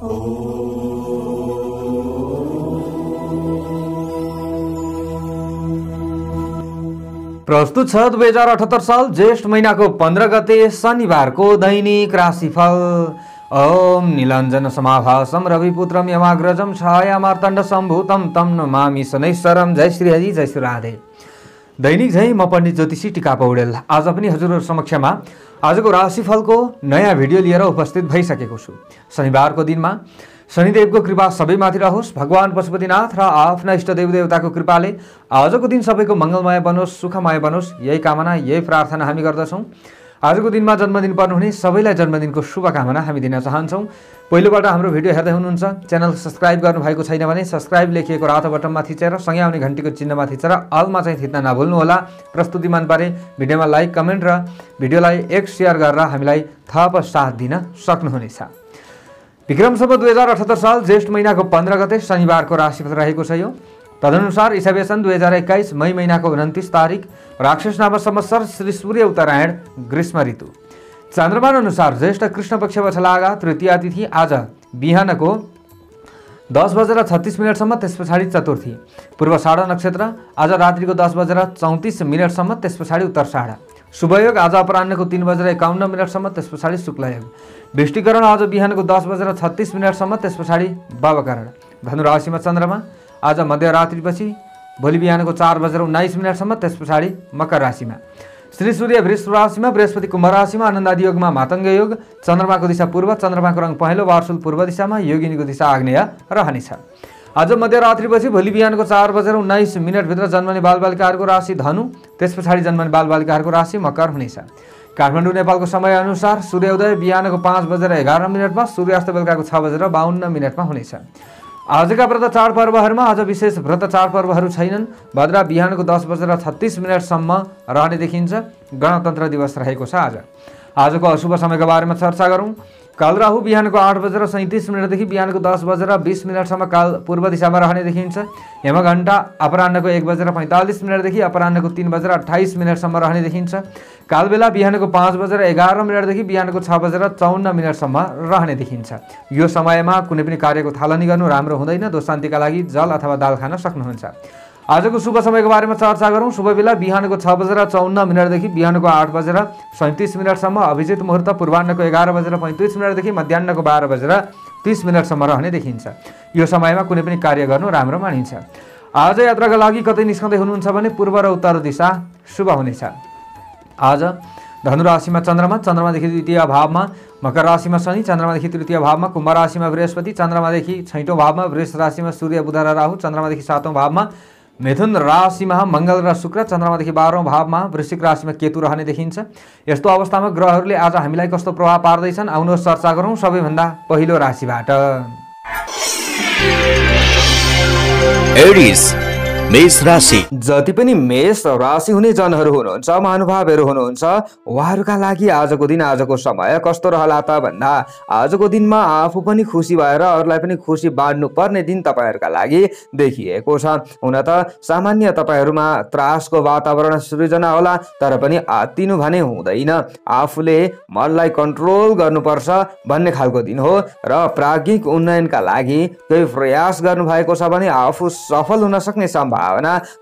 प्रस्तुत छ 2078 साल ज्येष्ठ महिनाको 15 गते शनिबारको दैनिक राशिफल। ओम नीलाञ्जन समाभासम रविपुत्रम यमाग्रजम छाया मार्तण्ड सम्भूतम तम नमामि शनैश्वरम। जय श्री हरि, जय श्री राधे। दैनिक झै म पण्डित ज्योतिषी टिका पौडेल आज पनि हजुरहरु समक्षमा आजको राशिफलको नयाँ भिडियो लिएर उपस्थित भइसकेको छु। शनिबारको दिनमा शनिदेवको कृपा सबैमाथि रहोस्। भगवान पशुपतिनाथ र आफ्ना इष्ट देवदेवताको कृपाले आजको दिन सबैको मंगलमय बनोस्, सुखमय बनोस्, यही कामना, यही प्रार्थना हामी गर्दछौँ। आजको दिनमा जन्मदिन पर्नुहुने सबैलाई जन्मदिनको शुभकामना हामी दिन चाहन्छौँ। पहिलोबाट हाम्रो भिडियो हेर्दै हुनुहुन्छ, च्यानल सब्स्क्राइब गर्नुभएको छैन भने सब्स्क्राइब लेखिएको रातो बटनमा थिचेर सँगै आउने घण्टीको चिन्हमा थिचेर अलमा चाहिँ थिच्न नभुल्नुहोला। प्रस्तुति मन परे भिडियोमा लाइक, कमेन्ट र भिडियोलाई एक शेयर गरेर हामीलाई थप साथ दिन सक्नुहुनेछ। विक्रम सम्वत 2078 साल ज्येष्ठ महिनाको 15 गते शनिबारको राशिफल रहेको छ यो। तदनुसार ईसाव्य सन् 2021 मई महिनाको 29 तारिक राक्षस नाम संवत्सर श्री सूर्य उत्तरायण ग्रीष्म ऋतु। चन्द्रमान अनुसार ज्येष्ठ कृष्ण पक्ष वछलागा तृतीया तिथि आज बिहानको 10:36 त्यस पछाडि चतुर्थी। पूर्व षाढा नक्षत्र आज रात्रिको 10:34 त्यस पछाडि उत्तरषाढा। शुभयोग आज अपराह्नको 3:51 त्यस पछाडि शुक्लयोग। वृष्टिकरण आज बिहानको 10:36 त्यस पछाडि बाबकरण। धनु राशिमा चन्द्रमा आज मध्यरात्रिपछि भोलि बिहानको 4:19 त्यस पछाडि मकर राशिमा। श्री सूर्य वृष राशिमा, बृहस्पति कुम्भ राशिमा, आनन्दादि योगमा मातङ्ग योग। चन्द्रमाको दिशा पूर्व, चन्द्रमाको रङ पहेँलो वार्सुल पूर्व दिशामा, योगिनीको दिशा आग्नेय रहनेछ। आज मध्यरात्रिपछि भोलि बिहानको 4:19 भित्र जन्मने बालबालिकाहरूको राशि धनु, त्यस पछाडि जन्मने बालबालिकाहरूको राशि मकर हुनेछ। काठमाडौँ नेपालको समय अनुसार सूर्योदय बिहानको 5:11 सूर्यास्त बेलुकाको 6:52 हुनेछ। आजका व्रत चाडपर्वहरूमा आज विशेष व्रत चाडपर्वहरू छैनन्। भद्रा बिहानको 10:36 रहने देखिन्छ। गणतन्त्र दिवस रहेको छ आज। आजको अशुभ समयको बारेमा चर्चा गरौँ। काल राहु बिहानको 8:37 देखि बिहानको 10:20 काल पूर्व दिशामा रहने देखिन्छ। यमघण्टा अपराह्नको 1:45 देखि अपराह्नको 3:28 रहने देखिन्छ। कालबेला बिहानको 5:11 देखि बिहानको 6:54 रहने देखिन्छ। यो समयमा कुनै पनि कार्यको थालनी गर्नु राम्रो हुँदैन। दोशान्तिका लागि जल अथवा दाल खान सक्नुहुन्छ। आजको शुभ समयको बारेमा चर्चा गरौँ। शुभ बेला बिहानको 6:54 देखि बिहानको 8:37 अभिजित मुहुर्त पूर्वाह्नको 11:35 देखि मध्याह्नको 12:30 रहने देखिन्छ। यो समयमा कुनै पनि कार्य गर्नु राम्रो मानिन्छ। आज यात्राका लागि कतै निस्कँदै हुनुहुन्छ भने पूर्व र उत्तर दिशा शुभ हुनेछ। आज धनु राशिमा चन्द्रमा, चन्द्रमादेखि द्वितीय भावमा मकर राशिमा शनि, चन्द्रमादेखि तृतीय भावमा कुम्भ राशिमा बृहस्पति, चन्द्रमादेखि 6औं भावमा वृष राशिमा सूर्य बुध र राहु, चन्द्रमादेखि 7औं भावमा मिथुन राशिमा मङ्गल र शुक्र, चन्द्रमादेखि 12औं भावमा वृश्चिक राशिमा केतु रहने देखिन्छ। यस्तो अवस्थामा ग्रहहरूले आज हामीलाई कस्तो प्रभाव पार्दैछन् आउनुहोस् चर्चा गरौँ। सबैभन्दा पहिलो राशिबाट एरिस मेष राशि। जति पनि मेष राशि हुने जनहरू हुनुहुन्छ, महानुभावहरू हुनुहुन्छ, उहाँहरूका लागि आजको दिन, आजको समय कस्तो रहला त भन्दा आजको दिनमा आफू पनि खुसी भएर अरूलाई पनि खुसी बाँड्नु पर्ने दिन तपाईहरूका लागि देखिएको छ। हुन त सामान्य तपाईहरूमा त्रासको वातावरण सृजना होला, तर पनि आत्तिनु भने हुँदैन। आफूले मनलाई कन्ट्रोल गर्नुपर्छ भन्ने खालको दिन हो र प्राज्ञिक उन्नयनका लागि केही प्रयास गर्नुभएको छ भने आफू सफल हुन सक्ने सम्भावना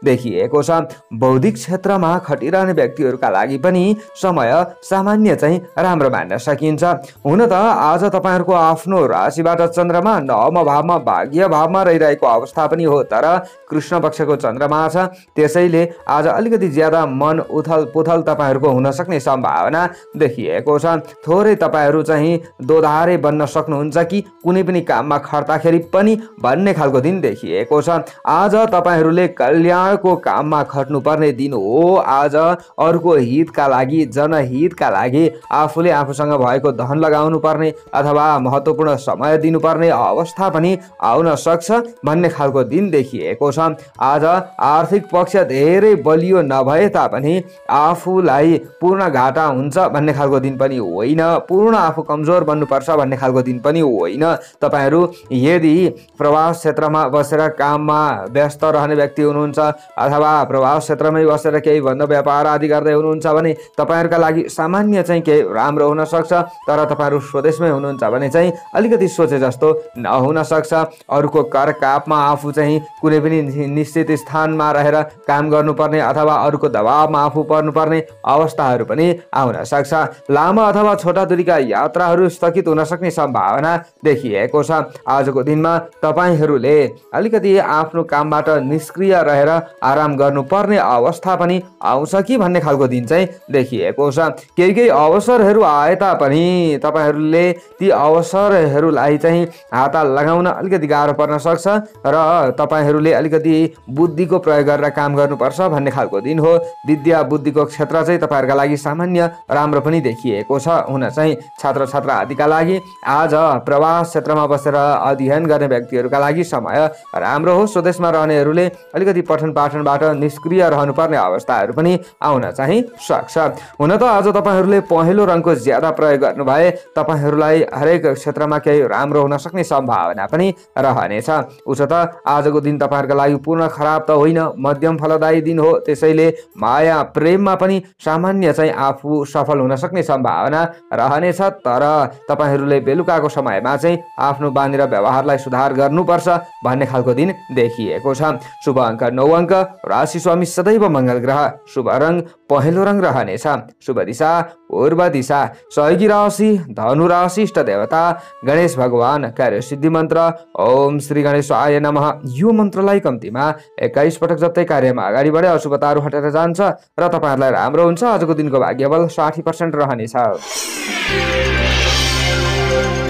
देखिएको छ। बौद्धिक क्षेत्रमा खटिरहने व्यक्तिहरूका लागि पनि समय सामान्य चाहिँ राम्रो मान्न सकिन्छ। हुन त आज तपाईहरूको आफ्नो राशिबाट चन्द्रमा 9औं भावमा भाग्य भावमा रहिरहेको अवस्था पनि हो, तर कृष्ण पक्षको चन्द्रमा छ। त्यसैले आज अलिकति ज्यादा मन उथल पुथल तपाईहरूको हुन सक्ने सम्भावना देखिएको छ। थोरै तपाईहरू चाहिँ दोधारे बन्न सक्नुहुन्छ कि कुनै पनि काममा खट्दाखेरि पनि भन्ने खालको दिन देखिएको छ। आज तपाईहरूले कल्याणको काममा खट्नुपर्ने दिन हो। आज अरूको हितका लागि, जनहितका लागि आफूले आफूसँग भएको धन लगाउनु पर्ने अथवा महत्त्वपूर्ण समय दिनुपर्ने अवस्था पनि आउन सक्छ भन्ने खालको दिन देखिएको छ। आज आर्थिक पक्ष धेरै बलियो नभए तापनि आफूलाई पूर्ण घाटा हुन्छ भन्ने खालको दिन पनि होइन। पूर्ण आफू कमजोर बन्नुपर्छ भन्ने खालको दिन पनि होइन। तपाईहरू यदि प्रवास क्षेत्रमा बसेर काममा व्यस्त रहने व्यक्ति व्यक्ति हुनुहुन्छ अथवा प्रवास क्षेत्रमै बसेर केही भन्दा व्यापार आदि गर्दै हुनुहुन्छ भने तपाईहरुका लागि सामान्य चाहिँ केही राम्रो हुन सक्छ। तर तपाईहरु स्वदेशमै हुनुहुन्छ भने चाहिँ अलिकति सोचे जस्तो नहुन सक्छ। अरूको कर कापमा आफू चाहिँ कुनै पनि निश्चित स्थानमा रहेर काम गर्नुपर्ने अथवा अरूको दबावमा आफू पर्नुपर्ने अवस्थाहरू पनि आउन सक्छ। लामो अथवा छोटा दूरीका यात्राहरू स्थगित हुन सक्ने सम्भावना देखिएको छ। आजको दिनमा तपाईहरूले अलिकति आफ्नो कामबाट निष्क्रिय रहेर आराम गर्नुपर्ने अवस्था पनि आउँछ कि भन्ने खालको दिन चाहिँ देखिएको छ। केही अवसरहरू आए तापनि तपाईहरूले ती अवसरहरूलाई चाहिँ हात लगाउन अलिकति गाह्रो पर्न सक्छ र तपाईहरूले अलिकति बुद्धिको प्रयोग गरेर काम गर्नुपर्छ भन्ने खालको दिन हो। विद्या बुद्धिको क्षेत्र चाहिँ तपाईहरुका लागि सामान्य राम्रो पनि देखिएको छ। हुन चाहिँ छात्र छात्रा आदिका लागि आज प्रवास क्षेत्रमा बसेर अध्ययन गर्ने व्यक्तिहरूका लागि समय राम्रो हो। स्वदेशमा रहनेहरूले अलिकति पठन पाठनबाट निष्क्रिय रहनुपर्ने अवस्थाहरू पनि आउन चाहिँ सक्छ। हुन त आज तपाईहरूले पहेँलो रङको ज्यादा प्रयोग गर्नुभए तपाईहरूलाई हरेक क्षेत्रमा केही राम्रो हुन सक्ने सम्भावना पनि रहनेछ। उसो त आजको दिन तपाईहरुका लागि पूर्ण खराब त होइन, मध्यम फलदायी दिन हो। त्यसैले माया प्रेममा पनि सामान्य चाहिँ आफू सफल हुन सक्ने सम्भावना रहनेछ। तर तपाईहरूले बेलुकाको समयमा चाहिँ आफ्नो बानी र व्यवहारलाई सुधार गर्नुपर्छ भन्ने खालको दिन देखिएको छ। शुभ अङ्क 9 अङ्क, राशि स्वामी सदैव मङ्गल ग्रह, शुभ रङ पहेँलो रङ रहनेछ, शुभ दिशा पूर्व दिशा, सहयोगी राशि धनु राशि, इष्ट देवता गणेश भगवान, कार्य सिद्धि मन्त्र ओम श्री गणेशाय नमः। यो मन्त्रलाई कम्तीमा 21 पटक जप्दै कार्यमा अगाडि बढे अशुभताहरू हटेर जान्छ र तपाईहरुलाई राम्रो हुन्छ। आजको दिनको भाग्यबल 60% रहनेछ।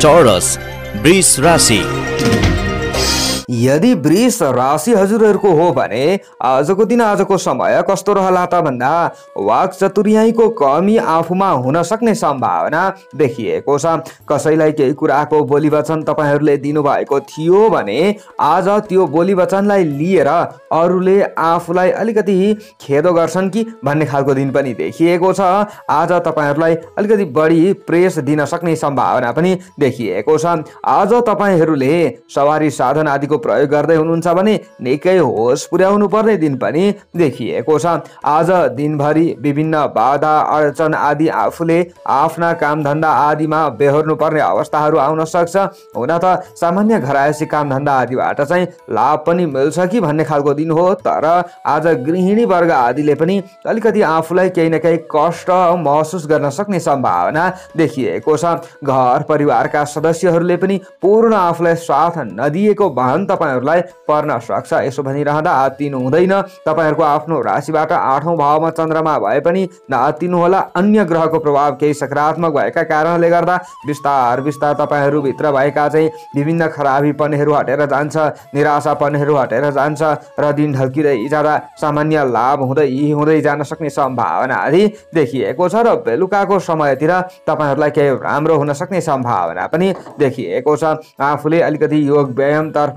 चौरस वृष राशि। यदि वृष राशि हजुरहरूको हो भने आजको दिन आजको समय कस्तो रहला त भन्दा वाक चतुर्याइको कमी आफूमा हुन सक्ने सम्भावना देखिएको छ। कसैलाई केही कुराको बोली वचन तपाईहरूले दिनुभएको थियो भने आज त्यो बोली वचनलाई लिएर अरूले आफूलाई अलिकति खेदो गर्छन् कि भन्ने खालको दिन पनि देखिएको छ। आज तपाईहरूलाई अलिकति बढी प्रेस दिन सक्ने सम्भावना पनि देखिएको छ। आज तपाईहरूले सवारी साधन आदिको प्रयोग गर्दै हुनुहुन्छ भने निकै होस पुर्याउनु पर्ने दिन पनि देखिएको छ। आज दिनभरि विभिन्न बाधा अडचन आदि आफूले आफ्ना कामधन्दा आदिमा बेहोर्नु पर्ने अवस्थाहरू आउन सक्छ। हुन त सामान्य घरायसी कामधन्दा आदिबाट चाहिँ लाभ पनि मिल्छ कि भन्ने खालको दिन हो। तर आज गृहिणी वर्ग आदिले पनि अलिकति आफूलाई केही न केही कष्ट महसुस गर्न सक्ने सम्भावना देखिएको छ। घर परिवारका सदस्यहरूले पनि पूर्ण आफूलाई साथ नदिएको भान तपाईहरुलाई पर्न सक्छ। यसो भनिरहँदा आत्तिनु हुँदैन। तपाईहरुको आफ्नो राशिबाट 8औं भावमा चन्द्रमा भए पनि नआत्तिनु होला। अन्य ग्रहको प्रभाव केही सकारात्मक भएका कारणले गर्दा बिस्तार बिस्तार तपाईहरु भित्र भएका चाहिँ विभिन्न खराबीपनहरू हटेर जान्छ, निराशापनहरू हटेर जान्छ र दिन ढल्किँदै जाँदा सामान्य लाभ हुँदै जान सक्ने सम्भावना आदि देखिएको छ। र बेलुकाको समयतिर तपाईहरुलाई केही राम्रो हुन सक्ने सम्भावना पनि देखिएको छ। आफूले अलिकति योग व्यायाम तर्फ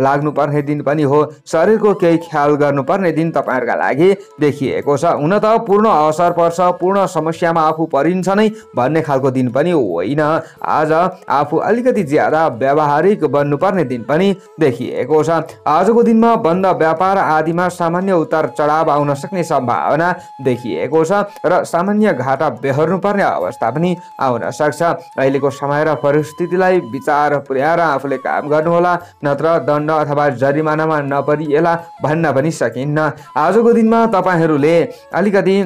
लाग्नुपर्ने दिन पनि हो। शरीरको केही ख्याल गर्नुपर्ने दिन तपाईहरुका लागि देखिएको छ। हुन त पूर्ण अवसर पर्छ, पूर्ण समस्यामा आफू परिन्छ नै भन्ने खालको दिन पनि होइन। आज आफू अलिकति ज्यादा व्यावहारिक बन्नुपर्ने दिन पनि देखिएको छ। आजको दिनमा बन्द व्यापार आदिमा सामान्य उतार चढाव आउन सक्ने सम्भावना देखिएको छ र सामान्य घाटा बेहोर्नु पर्ने अवस्था पनि आउन सक्छ। अहिलेको समय र परिस्थितिलाई विचार पुर्याएर आफूले काम गर्नुहोला, नत्र दण्ड अथवा जरिमानामा नपरिएला भन्न पनि सकिन्न। आजको दिनमा तपाईहरूले अलिकति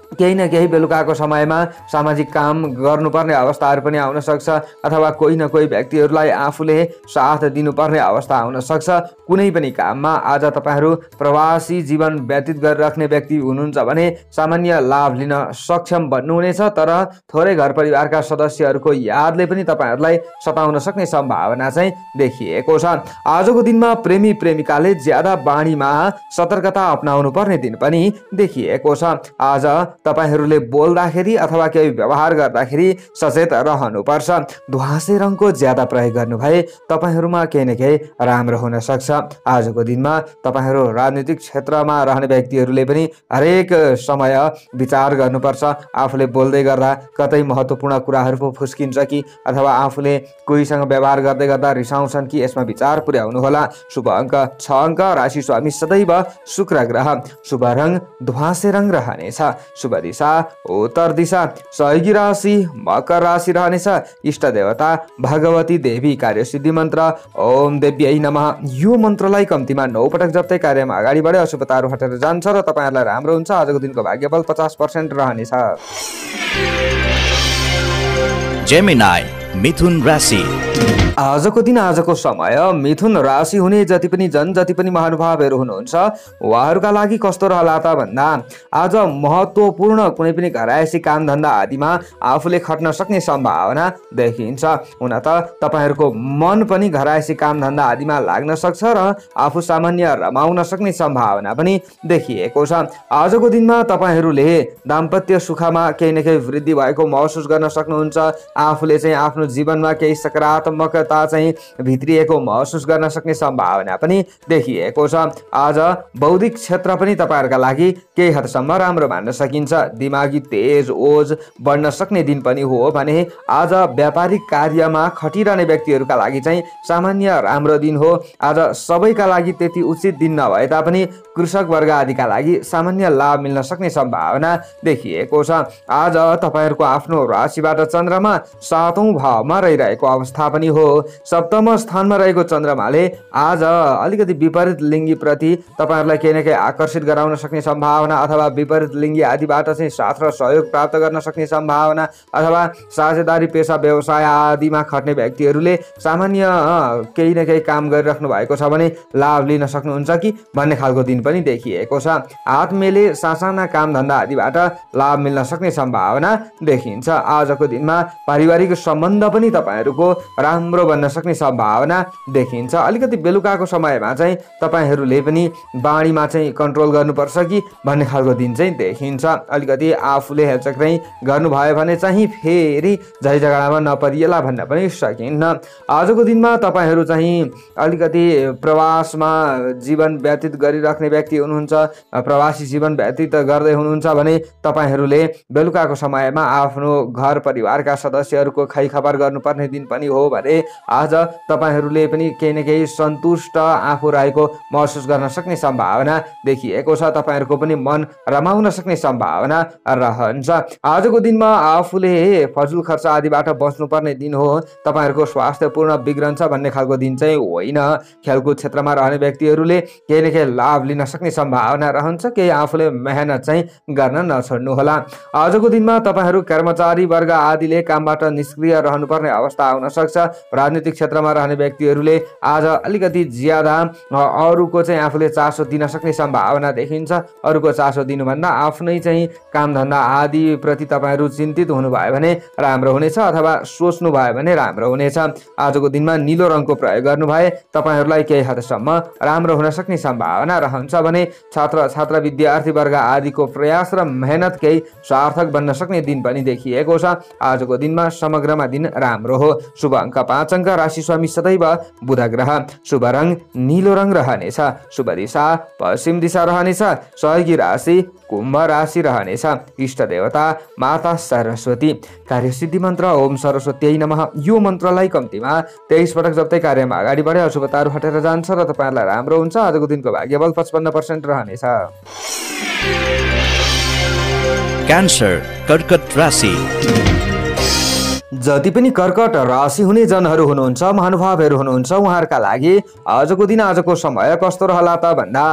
केही न केही बेलुकाको समयमा सामाजिक काम गर्नुपर्ने अवस्थाहरू पनि आउन सक्छ अथवा कोही न कोही व्यक्तिहरूलाई आफूले साथ दिनुपर्ने अवस्था आउन सक्छ। कुनै पनि काममा आज तपाईहरू प्रवासी जीवन व्यतीत गरिराख्ने व्यक्ति हुनुहुन्छ भने सामान्य लाभ लिन सक्षम बन्नुहुनेछ। तर थोरै घर परिवारका सदस्यहरूको यादले पनि तपाईहरूलाई सताउन सक्ने सम्भावना चाहिँ देखिएको छ। आजको दिनमा प्रेमी प्रेमिकाले ज्यादा बाणीमा सतर्कता अपनाउनु पर्ने दिन पनि देखिएको छ। आज तपाईहरूले बोल्दाखेरि अथवा केही व्यवहार गर्दाखेरि सचेत रहनुपर्छ। ध्वाँसे रङको ज्यादा प्रयोग गर्नु भए तपाईहरूमा केही न केही राम्रो हुन सक्छ। आजको दिनमा तपाईहरू राजनीतिक क्षेत्रमा रहने व्यक्तिहरूले पनि हरेक समय विचार गर्नुपर्छ। आफूले बोल्दै गर्दा कतै महत्त्वपूर्ण कुराहरू पो फुस्किन्छ कि अथवा आफूले कोहीसँग व्यवहार गर्दै गर्दा रिसाउँछन् कि, यसमा विचार पुर्याउनु होला। शुभ अङ्क 6 अङ्क, राशि स्वामी सदैव शुक्र ग्रह, शुभ रङ ध्वाँसे रङ रहनेछ, शुभ दिशा उत्तर दिशा, सहयोगी राशि मकर राशि रहनेछ, इष्ट देवता भगवती देवी, कार्यसिद्धि मन्त्र ओम देव्यै नमः। यो मन्त्रलाई कम्तीमा 9 पटक जप्दै कार्यमा अगाडि बढे अशुभताहरू हटेर जान्छ र तपाईहरुलाई राम्रो हुन्छ। आजको दिनको भाग्यबल 50% रहनेछ। जेमिनाई मिथुन राशि। आजको दिन आजको समय मिथुन राशि हुने जति पनि महानुभावहरू हुनुहुन्छ उहाँहरूका लागि कस्तो रहला त भन्दा आज महत्त्वपूर्ण कुनै पनि घरायसी कामधन्दा आदिमा आफूले खट्न सक्ने सम्भावना देखिन्छ। हुन त तपाईहरूको मन पनि घरायसी कामधन्दा आदिमा लाग्न सक्छ र आफू सामान्य रमाउन सक्ने सम्भावना पनि देखिएको छ। आजको दिनमा तपाईहरूले दाम्पत्य सुखमा केही न केही वृद्धि भएको महसुस गर्न सक्नुहुन्छ। आफूले चाहिँ आफ्नो जीवनमा केही सकारात्मकता चाहिँ भित्रिएको महसुस गर्न सक्ने सम्भावना पनि देखिएको छ। आज बौद्धिक क्षेत्र पनि तपाईहरुका लागि केही हदसम्म राम्रो मान्न सकिन्छ। दिमागी तेज ओज बढ्न सक्ने दिन पनि हो भने आज व्यापारिक कार्यमा खटिरहने व्यक्तिहरूका लागि चाहिँ सामान्य राम्रो दिन हो। आज सबैका लागि त्यति उचित दिन नभए तापनि कृषक वर्ग आदिका लागि सामान्य लाभ मिल्न सक्ने सम्भावना देखिएको छ। आज तपाईहरुको आफ्नो राशिबाट चन्द्रमा 7औं भावमा रहिरहेको अवस्था पनि हो। सप्तम स्थानमा रहेको चन्द्रमाले आज अलिकति विपरीत लिङ्गी प्रति तपाईहरुलाई केही न केही आकर्षित गराउन सक्ने सम्भावना अथवा विपरीत लिङ्गी आदिबाट चाहिँ साथ र सहयोग प्राप्त गर्न सक्ने सम्भावना अथवा साझेदारी पेशा व्यवसाय आदिमा खट्ने व्यक्तिहरूले सामान्य केही न केही काम गरिराख्नु भएको छ भने लाभ लिन सक्नुहुन्छ कि भन्ने खालको दिन पनि देखिएको छ। आत्मीयले सासाना कामधन्दा आदिबाट लाभ मिल्न सक्ने सम्भावना देखिन्छ। आजको दिनमा पारिवारिक सम्बन्ध पनि तपाईहरुको राम्रो बन्न सक्ने सम्भावना देखिन्छ। अलिकति बेलुकाको समयमा चाहिँ तपाईहरूले पनि बाणीमा चाहिँ कन्ट्रोल गर्नुपर्छ कि भन्ने खालको दिन चाहिँ देखिन्छ। अलिकति आफूले हेलचक्रै गर्नुभयो भने चाहिँ फेरि झै झगडामा नपरिएला भन्न पनि सकिन्न। आजको दिनमा तपाईहरू चाहिँ अलिकति प्रवासमा जीवन व्यतीत गरिराख्ने व्यक्ति हुनुहुन्छ, प्रवासी जीवन व्यतीत गर्दै हुनुहुन्छ भने तपाईहरूले बेलुकाको समयमा आफ्नो घर परिवारका सदस्यहरूको खैखबर गर्नुपर्ने दिन पनि हो भने आज तपाईहरूले पनि केही न केही सन्तुष्ट आफू रहेको महसुस गर्न सक्ने सम्भावना देखिएको छ। तपाईहरूको पनि मन रमाउन सक्ने सम्भावना रहन्छ। आजको दिनमा आफूले फजुल खर्च आदिबाट बच्नुपर्ने दिन हो। तपाईहरूको स्वास्थ्य पूर्ण बिग्रन्छ भन्ने खालको दिन चाहिँ होइन। खेलकुद क्षेत्रमा रहने व्यक्तिहरूले केही न केही लाभ लिन सक्ने सम्भावना रहन्छ। केही आफूले मेहनत चाहिँ गर्न नछोड्नुहोला। आजको दिनमा तपाईहरू कर्मचारी वर्ग आदिले कामबाट निष्क्रिय रहनुपर्ने अवस्था आउन सक्छ। राजनीतिक क्षेत्रमा रहने व्यक्तिहरूले आज अलिकति ज्यादा अरूको चाहिँ आफूले चासो दिन सक्ने सम्भावना देखिन्छ। अरूको चासो दिनुभन्दा आफ्नै चाहिँ कामधन्दा आदि प्रति तपाईहरू चिन्तित हुनुभयो भने राम्रो हुनेछ अथवा सोच्नु भयो भने राम्रो हुनेछ। आजको दिनमा नीलो रङको प्रयोग गर्नु भए तपाईहरूलाई केही हदसम्म राम्रो हुन सक्ने सम्भावना रहन्छ भने छात्र छात्रा विद्यार्थी वर्ग आदिको प्रयास र मेहनत केही सार्थक बन्न सक्ने दिन पनि देखिएको छ। आजको दिनमा समग्रमा दिन राम्रो हो। शुभ अङ्क 5 अङ्क, राशि स्वामी सदैव बुध ग्रह, शुभ रङ नीलो रङ रहनेछ, शुभ दिशा पश्चिम दिशा रहनेछ, सहयोगी राशि कुम्भ राशि रहनेछ, इष्ट देवता माता सरस्वती, कार्यसिद्धि मन्त्र ओम सरस्वत्यै नमः। यो मन्त्रलाई कम्तीमा 23 पटक जप्दै कार्यमा अगाडि बढे अशुभताहरू हटेर जान्छ र तपाईहरुलाई राम्रो हुन्छ। आजको दिनको भाग्यबल 55% रहनेछ। क्यान्सर कर्कट राशि। जति पनि कर्कट राशि हुने जनहरू हुनुहुन्छ, महानुभावहरू हुनुहुन्छ, उहाँहरूका लागि आजको दिन आजको समय कस्तो रहला त भन्दा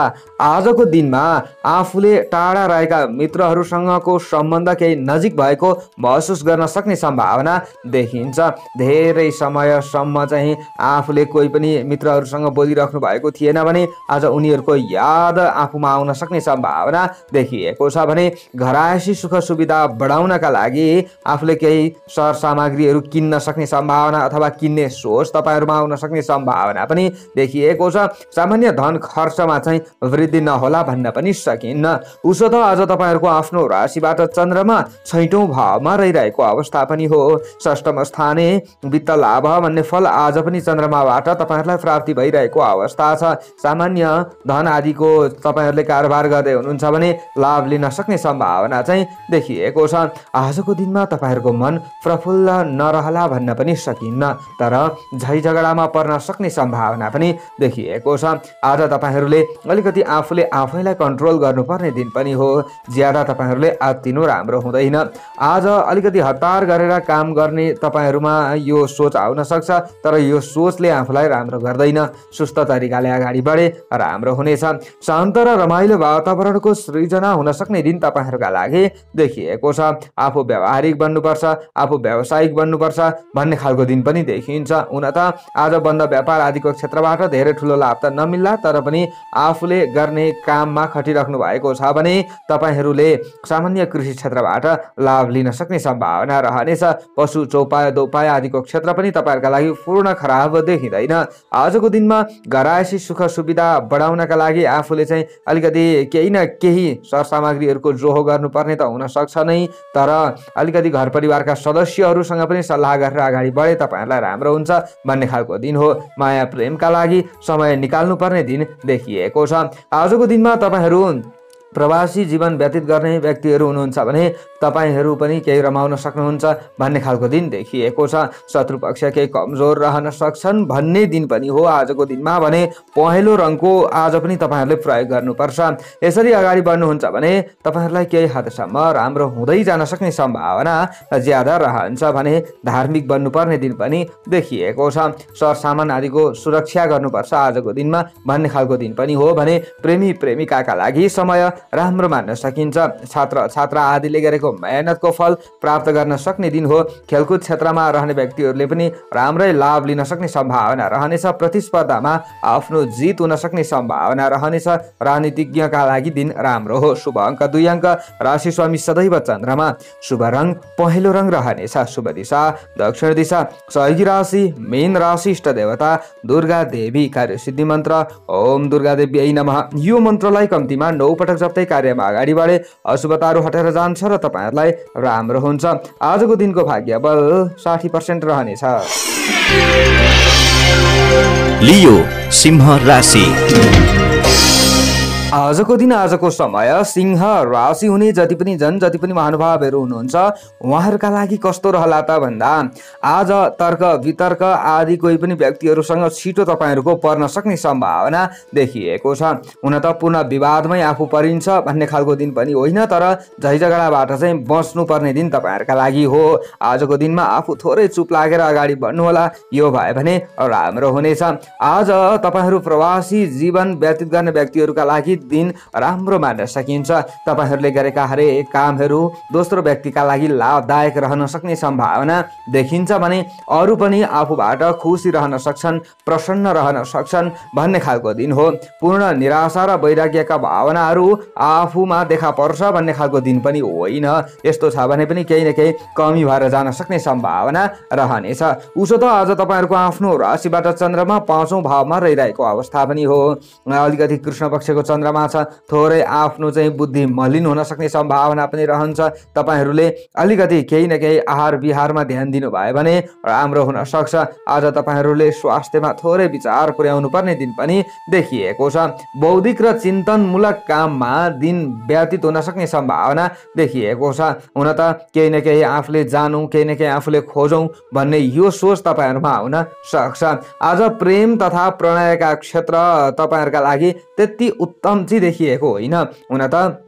आजको दिनमा आफूले टाढा रहेका मित्रहरूसँगको सम्बन्ध केही नजिक भएको महसुस गर्न सक्ने सम्भावना देखिन्छ। धेरै समयसम्म चाहिँ आफूले कोही पनि मित्रहरूसँग बोलिराख्नु भएको थिएन भने आज उनीहरूको याद आफूमा आउन सक्ने सम्भावना देखिएको छ भने घरायसी सुख सुविधा बढाउनका लागि आफूले केही सरसामान सामग्रीहरू किन्न सक्ने सम्भावना अथवा किन्ने सोच तपाईहरुमा आउन सक्ने सम्भावना पनि देखिएको छ। सामान्य धन खर्चमा चाहिँ वृद्धि नहोला भन्न पनि सकिन्न। उसो त आज तपाईहरुको आफ्नो राशिबाट चन्द्रमा 6औं भावमा रहिरहेको अवस्था पनि हो। षष्ठम स्थाने वित्त लाभ भन्ने फल आज पनि चन्द्रमाबाट तपाईहरुलाई प्राप्ति भइरहेको अवस्था छ। सामान्य धन आदिको तपाईहरुले कारोबार गर्दै हुनुहुन्छ भने लाभ लिन सक्ने सम्भावना चाहिँ देखिएको छ। आजको दिनमा तपाईहरुको मन प्रफुल्ल नरहला भन्न पनि सकिन्न, तर झै झगडामा पर्न सक्ने सम्भावना पनि देखिएको छ। आज तपाईहरुले अलिकति आफूले आफैलाई कन्ट्रोल गर्नुपर्ने दिन पनि हो। ज्यादा तपाईहरुले आत्तिनु राम्रो हुँदैन। आज अलिकति हतार गरेर काम गर्ने तपाईहरुमा यो सोच आउन सक्छ, तर यो सोचले आफूलाई राम्रो गर्दैन। सुस्त तरिकाले अगाडि बढे राम्रो हुनेछ। शान्त र रमाइलो वातावरणको सृजना हुन सक्ने दिन तपाईहरुका लागि देखिएको छ। आफू व्यावहारिक बन्नुपर्छ, आफू व्यावसायिक बन्नुपर्छ भन्ने खालको दिन पनि देखिन्छ। हुन त आज बन्द व्यापार आदिको क्षेत्रबाट धेरै ठुलो लाभ त नमिल्ला, तर पनि आफूले गर्ने काममा खटिराख्नु भएको छ भने तपाईहरुले सामान्य कृषि क्षेत्रबाट लाभ लिन सक्ने सम्भावना रहनेछ। पशु चौपाय दोपाय आदिको क्षेत्र पनि तपाईहरुका लागि पूर्ण खराब देखिँदैन। आजको दिनमा घरायसी सुख सुविधा बढाउनका लागि आफूले चाहिँ अलिकति केही न केही सरसामग्रीहरूको जोहो गर्नुपर्ने त हुन सक्छ नै, तर अलिकति घर परिवारका सदस्यहरूसँग पनि सल्लाह गरेर अगाडि बढे तपाईहरुलाई राम्रो हुन्छ भन्ने खालको दिन हो। माया प्रेमका लागि समय निकाल्नु पर्ने दिन देखिएको छ। आजको दिनमा तपाईहरु प्रवासी जीवन व्यतीत गर्ने व्यक्तिहरू हुनुहुन्छ भने तपाईहरु पनि केही रमाउन सक्नुहुन्छ भन्ने खालको दिन देखिएको छ। शत्रु पक्ष केही कमजोर रहन सक्छन् भन्ने दिन पनि हो आजको दिनमा। भने पहेँलो रङको आज पनि तपाईहरुले प्रयोग गर्नुपर्छ। यसरी अगाडि बढ्नुहुन्छ भने तपाईहरुलाई केही हदसम्म राम्रो हुँदै जान सक्ने सम्भावना ज्यादा रहन्छ। भने धार्मिक बन्नुपर्ने दिन पनि देखिएको छ। सरसामान आदिको सुरक्षा गर्नुपर्छ आजको दिनमा भन्ने खालको दिन पनि हो। भने प्रेमी प्रेमिकाका लागि समय राम्रो मान्न सकिन्छ। छात्र छात्रा आदिले गरेको मेहनतको फल प्राप्त गर्न सक्ने दिन हो। खेलकुद क्षेत्रमा रहने व्यक्तिहरूले पनि राम्रै लाभ लिन सक्ने सम्भावना रहनेछ। प्रतिस्पर्धामा आफ्नो जित हुन सक्ने सम्भावना रहनेछ। राजनीतिज्ञका लागि दिन राम्रो हो। शुभ अङ्क 2 अङ्क। राशि स्वामी सदैव चन्द्रमा। शुभ रङ पहेँलो रङ रहनेछ। शुभ दिशा दक्षिण दिशा। सहयोगी राशि मीन राशि। इष्ट देवता दुर्गा देवी। कार्यसिद्धि मन्त्र ओम दुर्गा देव्यै नमः। यो मन्त्रलाई कम्तीमा 9 पटक जप्दै कार्यमा अगाडि बढे अशुभताहरू हटेर जान्छ र तपाईहरुलाई राम्रो हुन्छ। आजको दिनको भाग्य बल 60% रहनेछ। लियो सिंह राशि। आजको दिन आजको समय सिंह राशि हुने जति पनि महानुभावहरू हुनुहुन्छ उहाँहरूका लागि कस्तो रहला त भन्दा आज तर्क वितर्क आदि कोही पनि व्यक्तिहरूसँग छिटो तपाईहरुको पर्न सक्ने सम्भावना देखिएको छ। हुन त पूर्ण विवादमै आफू परिन्छ भन्ने खालको दिन पनि होइन, तर झै झगडाबाट चाहिँ बच्नु पर्ने दिन तपाईहरुका लागि हो। आजको दिनमा आफू थोरै चुप लागेर अगाडि बढ्नु होला, यो भयो भने राम्रो हुनेछ। आज तपाईहरु प्रवासी जीवन व्यतीत गर्ने व्यक्तिहरूका लागि दिन राम्रो मान्न सकिन्छ। तपाईहरुले गरेका हरेक कामहरू दोस्रो व्यक्तिका लागि लाभदायक रहन सक्ने सम्भावना देखिन्छ। भने अरू पनि आफूबाट खुसी रहन सक्छन्, प्रसन्न रहन सक्छन् भन्ने खालको दिन हो। पूर्ण निराशा र वैराग्यका भावनाहरू आफूमा देखा पर्छ भन्ने खालको दिन पनि होइन। यस्तो छ भने पनि केही न केही कमी भएर जान सक्ने सम्भावना रहनेछ। उसो त आज तपाईहरुको आफ्नो राशिबाट चन्द्रमा 5औं भावमा रहिरहेको अवस्था पनि हो। अलिकति कृष्ण पक्षको चन्द्रमा छ, थोरै आफ्नो चाहिँ बुद्धि मलिन हुन सक्ने सम्भावना पनि रहन्छ। तपाईहरुले अलिकति केही न केही आहार विहारमा ध्यान दिनु भयो भने राम्रो हुन सक्छ। आज तपाईहरुले स्वास्थ्यमा थोरै विचार पुर्याउनु पर्ने दिन पनि देखिएको छ। बौद्धिक र चिन्तनमूलक काममा दिन व्यतीत हुन सक्ने सम्भावना देखिएको छ। हुन त केही न केही आफूले जानौँ, केही न केही आफूले खोजौँ भन्ने यो सोच तपाईहरुमा आउन सक्छ। आज प्रेम तथा प्रणयका क्षेत्र तपाईहरुका लागि त्यति उत्तम चाहिँ देखिएको होइन। हुन त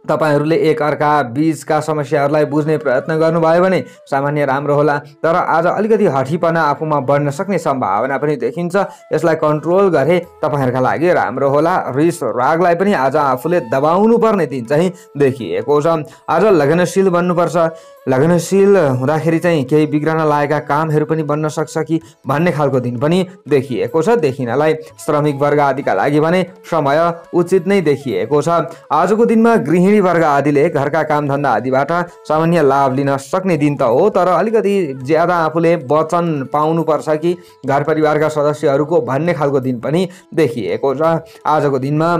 तपाईहरुले एक अर्का बीचका समस्याहरूलाई बुझ्ने प्रयत्न गर्नुभयो भने सामान्य राम्रो होला, तर आज अलिकति हठीपना आफूमा बढ्न सक्ने सम्भावना पनि देखिन्छ। यसलाई कन्ट्रोल गरे तपाईहरुका लागि राम्रो होला। रिस रागलाई पनि आज आफूले दबाउनु पर्ने दिन चाहिँ देखिएको छ। आज लगनशील बन्नुपर्छ। लगनशील हुँदाखेरि चाहिँ केही बिग्रन लागेका कामहरू पनि बन्न सक्छ कि भन्ने खालको दिन पनि देखिएको छ। देखिनलाई श्रमिक वर्ग आदिका लागि भने समय उचित नै देखिएको छ। आजको दिनमा गृहिणी गृहिणी वर्ग आदिले घरका कामधन्दा आदिबाट सामान्य लाभ लिन सक्ने दिन त हो, तर अलिकति ज्यादा आफूले वचन पाउनुपर्छ कि घर परिवारका सदस्यहरूको भन्ने खालको दिन पनि देखिएको छ। आजको दिनमा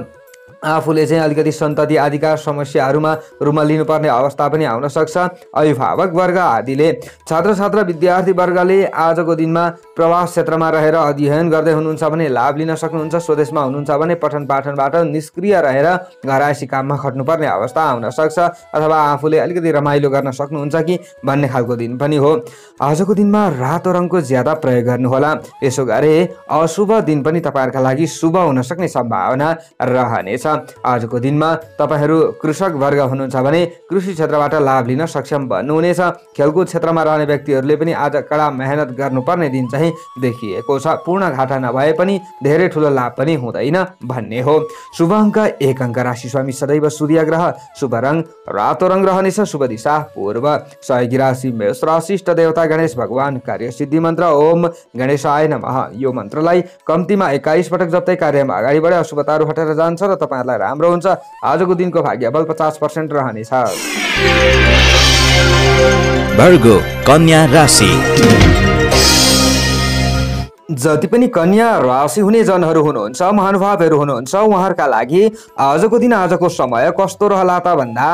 आफूले चाहिँ अलिकति सन्तति आदिका समस्याहरूमा रुम लिनुपर्ने अवस्था पनि आउन सक्छ। अभिभावक वर्ग आदिले छात्र छात्रा विद्यार्थी वर्गले आजको दिनमा प्रवास क्षेत्रमा रहेर अध्ययन गर्दै हुनुहुन्छ भने लाभ लिन सक्नुहुन्छ। स्वदेशमा हुनुहुन्छ भने पठन पाठनबाट निष्क्रिय रहेर घरायसी काममा खट्नुपर्ने अवस्था आउन सक्छ, अथवा आफूले अलिकति रमाइलो गर्न सक्नुहुन्छ कि भन्ने खालको दिन पनि हो। आजको दिनमा रातो रङको ज्यादा प्रयोग गर्नुहोला, यसो गरे अशुभ दिन पनि तपाईँहरूका लागि शुभ हुन सक्ने सम्भावना रहनेछ। आजको दिनमा तपाईहरू कृषक वर्ग हुनुहुन्छ भने कृषि क्षेत्रबाट लाभ लिन सक्षम बन्नुहुनेछ। खेलकुद क्षेत्रमा रहने व्यक्तिहरूले पनि आज कडा मेहनत गर्नुपर्ने दिन चाहिँ देखिएको छ। पूर्ण घाटा नभए पनि धेरै ठुलो लाभ पनि हुँदैन भन्ने हो। शुभ अङ्क 1 अङ्क, राशि स्वामी सदैव सूर्य ग्रह, शुभ रङ रातो रङ रहनेछ, शुभ दिशा पूर्व, सहयोगी राशि मेष राशि, इष्ट देवता गणेश भगवान, कार्य सिद्धि मन्त्र ओम गणेशाय नमः। यो मन्त्रलाई कम्तीमा 21 पटक जप्दै कार्यमा अगाडि बढे अशुभताहरू हटेर जान्छ र तपाईहरुलाई राम्रो हुन्छ। आजको दिनको भाग्यबल 50% रहनेछ। वर्गो कन्या राशि। जति पनि कन्या राशि हुने जनहरू हुनुहुन्छ, महानुभावहरू हुनुहुन्छ, उहाँहरूका लागि आजको दिन आजको समय कस्तो रहला त भन्दा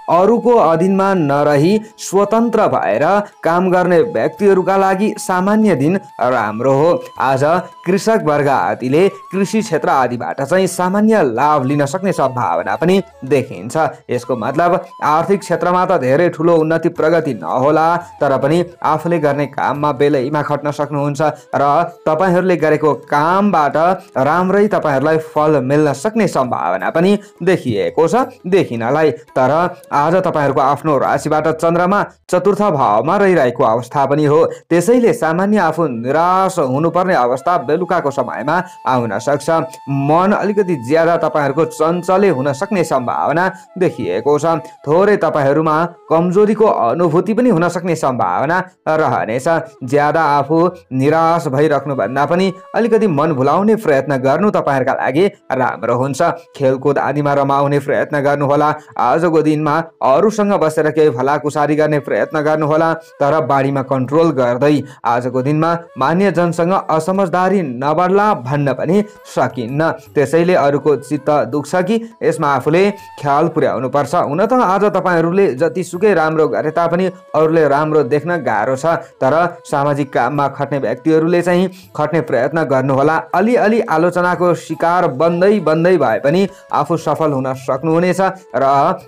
अरूको अधीनमा नरही स्वतन्त्र भएर काम गर्ने व्यक्तिहरूका लागि सामान्य दिन राम्रो हो। आज कृषक वर्ग आदिले कृषि क्षेत्र आदिबाट चाहिँ सामान्य लाभ लिन सक्ने सम्भावना पनि देखिन्छ। यसको मतलब आर्थिक क्षेत्रमा त धेरै ठुलो उन्नति प्रगति नहोला, तर पनि आफूले गर्ने काममा बेलैमा खट्न सक्नुहुन्छ र तपाईहरूले गरेको कामबाट राम्रै तपाईहरूलाई फल मिल्न सक्ने सम्भावना पनि देखिएको छ देखिनलाई। तर आज तपाईहरूको आफ्नो राशिबाट चन्द्रमा चतुर्थ भावमा रहिरहेको अवस्था पनि हो, त्यसैले सामान्य आफू निराश हुनुपर्ने अवस्था बेलुकाको समयमा आउन सक्छ। मन अलिकति ज्यादा तपाईहरूको चञ्चले हुन सक्ने सम्भावना देखिएको छ। थोरै तपाईहरूमा कमजोरीको अनुभूति पनि हुन सक्ने सम्भावना रहनेछ। ज्यादा आफू निराश भइराख्नु भन्दा पनि अलिकति मन भुलाउने प्रयत्न गर्नु तपाईहरूका लागि राम्रो हुन्छ। खेलकुद आदिमा रमाउने प्रयत्न गर्नुहोला। आजको दिनमा अरूसँग बसेर केही भलाकुसारी गर्ने प्रयत्न गर्नुहोला, तर बाढीमा कन्ट्रोल गर्दै आजको दिनमा मान्य जनसँग असमझदारी नबढ्ला भन्न पनि सकिन्न। त्यसैले अरूको चित्त दुख्छ कि यसमा आफूले ख्याल पुर्याउनु पर्छ। हुन त आज तपाईहरूले जतिसुकै राम्रो गरे तापनि अरूले राम्रो देख्न गाह्रो छ, तर सामाजिक काममा खट्ने व्यक्तिहरूले चाहिँ खट्ने प्रयत्न गर्नुहोला। अलिअलि आलोचनाको शिकार बन्दै भए पनि आफू सफल हुन सक्नुहुनेछ र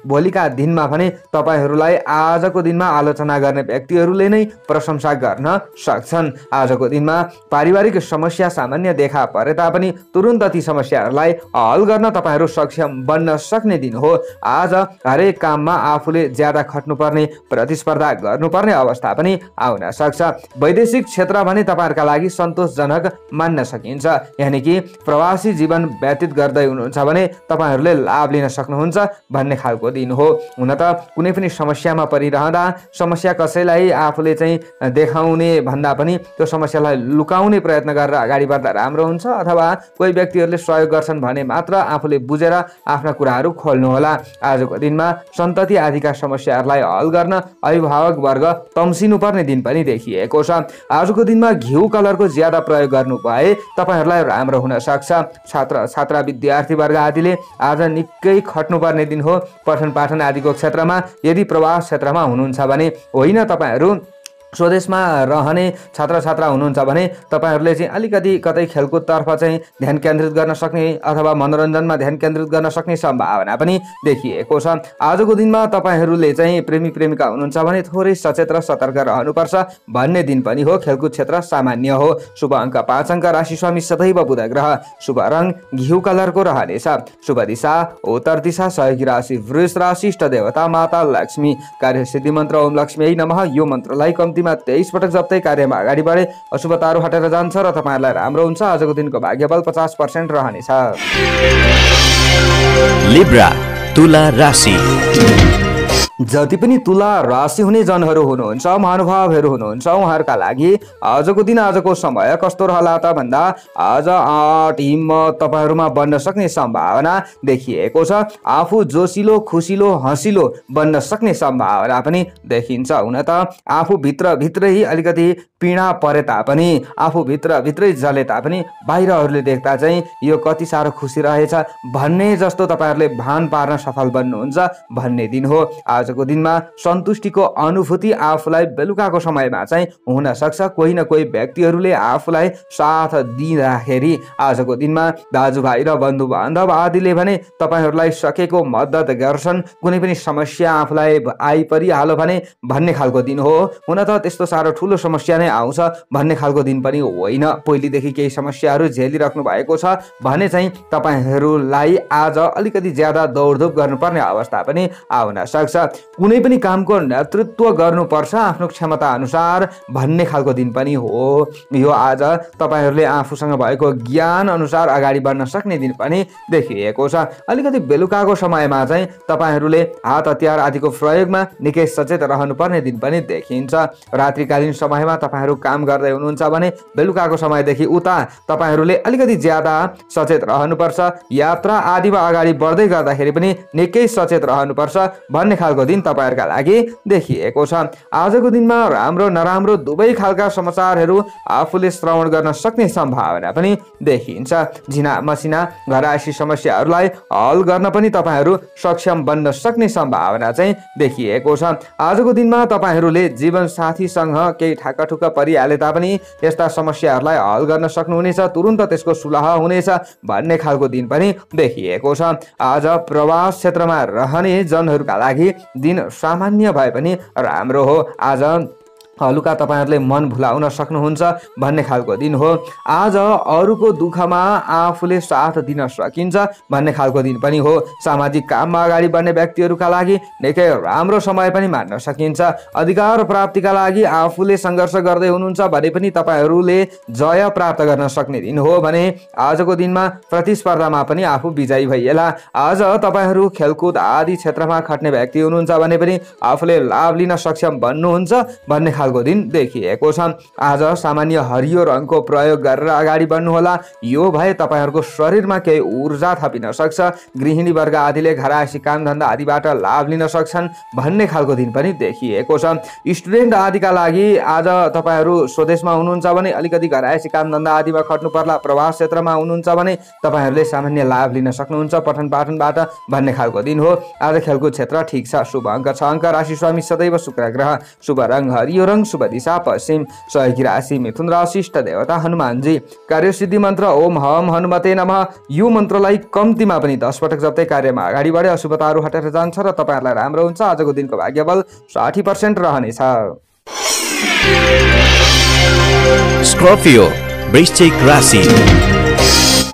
भोलिका दिनमा भने तपाईहरूलाई आजको दिनमा आलोचना गर्ने व्यक्तिहरूले नै प्रशंसा गर्न सक्छन्। आजको दिनमा पारिवारिक समस्या सामान्य देखा परे तापनि तुरुन्त ती समस्याहरूलाई हल गर्न तपाईहरू सक्षम बन्न सक्ने दिन हो। आज हरेक काममा आफूले ज्यादा खट्नुपर्ने, प्रतिस्पर्धा गर्नुपर्ने अवस्था पनि आउन सक्छ। वैदेशिक क्षेत्र भने तपाईहरूका लागि सन्तोषजनक मान्न सकिन्छ। यानि कि प्रवासी जीवन व्यतीत गर्दै हुनुहुन्छ भने तपाईहरूले लाभ लिन सक्नुहुन्छ भन्ने खालको दिन हो। हुन त कुनै पनि समस्यामा परिरहँदा समस्या कसैलाई आफूले चाहिँ देखाउने भन्दा पनि त्यो समस्यालाई लुकाउने प्रयत्न गरेर अगाडि बढ्दा राम्रो हुन्छ, अथवा कोही व्यक्तिहरूले सहयोग गर्छन् भने मात्र आफूले बुझेर आफ्ना कुराहरू खोल्नुहोला। आजको दिनमा सन्तति आदिका समस्याहरूलाई हल गर्न अभिभावक वर्ग तम्सिनुपर्ने दिन पनि देखिएको छ। आजको दिनमा घिउ कलरको ज्यादा प्रयोग गर्नु भए तपाईहरूलाई राम्रो हुन सक्छ। छात्र छात्रा विद्यार्थी वर्ग आदिले आज निकै खट्नुपर्ने दिन हो। पठन पाठन आदिको क्षेत्रमा यदि प्रवास क्षेत्रमा हुनुहुन्छ भने होइन, तपाईहरू स्वदेशमा रहने छात्र छात्रा हुनुहुन्छ भने तपाईहरूले चाहिँ अलिकति कतै खेलकुदतर्फ चाहिँ ध्यान केन्द्रित गर्न सक्ने अथवा मनोरञ्जनमा ध्यान केन्द्रित गर्न सक्ने सम्भावना पनि देखिएको छ। आजको दिनमा तपाईहरूले चाहिँ प्रेमी प्रेमिका हुनुहुन्छ भने थोरै सचेत र सतर्क रहनुपर्छ भन्ने दिन पनि हो। खेलकुद क्षेत्र सामान्य हो। शुभ अङ्क 5 अङ्क, राशि स्वामी सदैव बुध ग्रह, शुभ रङ घिउ कलरको रहनेछ, शुभ दिशा उत्तर दिशा, सहयोगी राशि वृष राशि, इष्ट देवता माता लक्ष्मी, कार्य सिद्धि मन्त्र ओम लक्ष्मी नमः। यो मन्त्रलाई कम्ती 23 पटक जप्दै कार्यमा अगाडि बढे अशुभताहरू हटेर जान्छ र तपाईहरूलाई राम्रो हुन्छ। आजको दिनको भाग्यबल 50% रहनेछ। लिब्रा तुला राशि। जति पनि तुला राशि हुने जनहरू हुनुहुन्छ, महानुभावहरू हुनुहुन्छ, उहाँहरूका लागि आजको दिन आजको समय कस्तो रहला त भन्दा आज आँट हिम्मत तपाईँहरूमा बन्न सक्ने सम्भावना देखिएको छ। आफू जोसिलो खुसिलो हँसिलो बन्न सक्ने सम्भावना पनि देखिन्छ। हुन त आफू भित्रै अलिकति पीडा परे तापनि, आफू भित्रै जले तापनि बाहिरहरूले देख्दा चाहिँ यो कति साह्रो खुसी रहेछ भन्ने जस्तो तपाईँहरूले भान पार्न सफल बन्नुहुन्छ भन्ने दिन हो। आजको दिनमा सन्तुष्टिको अनुभूति आफूलाई बेलुकाको समयमा चाहिँ हुन सक्छ। कोही न कोही व्यक्तिहरूले आफूलाई साथ दिँदाखेरि आजको दिनमा दाजुभाइ र बन्धु बान्धव आदिले भने तपाईँहरूलाई सकेको मद्दत गर्छन्। कुनै पनि समस्या आफूलाई आइपरिहाल्यो भने भन्ने खालको दिन हो। हुन त त्यस्तो साह्रो ठुलो समस्या नै आउँछ भन्ने खालको दिन पनि होइन। पहिलेदेखि केही समस्याहरू झेलिराख्नु भएको छ भने चाहिँ तपाईँहरूलाई आज अलिकति ज्यादा दौडधुप गर्नुपर्ने अवस्था पनि आउन सक्छ। कुनै पनि कामको नेतृत्व गर्नुपर्छ आफ्नो क्षमता अनुसार भन्ने खालको दिन पनि हो। यो आज तपाईँहरूले आफूसँग भएको ज्ञान अनुसार अगाडि बढ्न सक्ने दिन पनि देखिएको छ। अलिकति बेलुकाको समयमा चाहिँ तपाईँहरूले हात हतियार आदिको प्रयोगमा निकै सचेत रहनुपर्ने दिन पनि देखिन्छ। रात्रिकालीन समयमा तपाईँहरू काम गर्दै हुनुहुन्छ भने बेलुकाको समयदेखि उता तपाईँहरूले अलिकति ज्यादा सचेत रहनुपर्छ। यात्रा आदिमा अगाडि बढ्दै गर्दाखेरि पनि निकै सचेत रहनुपर्छ भन्ने खालको दिन तपाईँहरूका लागि देखिएको छ। आजको दिनमा राम्रो नराम्रो दुवै खालका समाचारहरू आफूले श्रवण गर्न सक्ने सम्भावना पनि देखिन्छ। झिना मसिना घरायसी समस्याहरूलाई हल गर्न पनि तपाईँहरू सक्षम बन्न सक्ने सम्भावना चाहिँ देखिएको छ। आजको दिनमा तपाईँहरूले जीवन साथीसँग केही ठाकाठुक्का परिहाले तापनि यस्ता समस्याहरूलाई हल गर्न सक्नुहुनेछ, तुरुन्त त्यसको सुलह हुनेछ भन्ने खालको दिन पनि देखिएको छ। आज प्रवास क्षेत्रमा रहने जनहरूका लागि दिन सामान्य भए पनि राम्रो हो। आज हलुका तपाईँहरूले मन भुलाउन सक्नुहुन्छ भन्ने खालको दिन हो। आज अरूको दुःखमा आफूले साथ दिन सकिन्छ भन्ने खालको दिन पनि हो। सामाजिक काममा अगाडि बढ्ने व्यक्तिहरूका लागि निकै राम्रो समय पनि मान्न सकिन्छ। अधिकार प्राप्तिका लागि आफूले सङ्घर्ष गर्दै हुनुहुन्छ भने पनि तपाईँहरूले जय प्राप्त गर्न सक्ने दिन हो भने आजको दिनमा प्रतिस्पर्धामा पनि आफू विजयी भइएला। आज तपाईँहरू खेलकुद आदि क्षेत्रमा खट्ने व्यक्ति हुनुहुन्छ भने पनि आफूले लाभ लिन सक्षम बन्नुहुन्छ भन्ने खालको दिन देखिएको छ। आज सामान्य हरियो रङको प्रयोग गरेर अगाडि बढ्नुहोला। यो भए तपाईँहरूको शरीरमा केही ऊर्जा थपिन सक्छ। गृहिणी वर्ग आदिले घरायसी कामधन्दा आदिबाट लाभ लिन सक्छन् भन्ने खालको दिन पनि देखिएको छ। स्टुडेन्ट आदिका लागि आज तपाईँहरू स्वदेशमा हुनुहुन्छ भने अलिकति घरायसी कामधन्दा आदिमा खट्नु पर्ला। प्रवास क्षेत्रमा हुनुहुन्छ भने तपाईँहरूले सामान्य लाभ लिन सक्नुहुन्छ पठन पाठनबाट भन्ने खालको दिन हो। आज खेलकुद क्षेत्र ठिक छ। शुभ अङ्क 6 अङ्क। राशि स्वामी सदैव शुक्र ग्रह। शुभ रङ हरियो रङ। शुभ दिशा पश्चिम। सहयोगी राशि मिथुन राशि। इष्ट देवता हनुमानजी। कार्यसिद्धि मन्त्र ओम हम हनुमते नमः। यो मन्त्रलाई कम्तीमा पनि 10 पटक जप्दै कार्यमा अगाडि बढे अशुभताहरू हटेर जान्छ र तपाईँहरूलाई राम्रो हुन्छ। आजको दिनको भाग्यबल 60% रहनेछ। स्कर्पियो वृश्चिक राशि।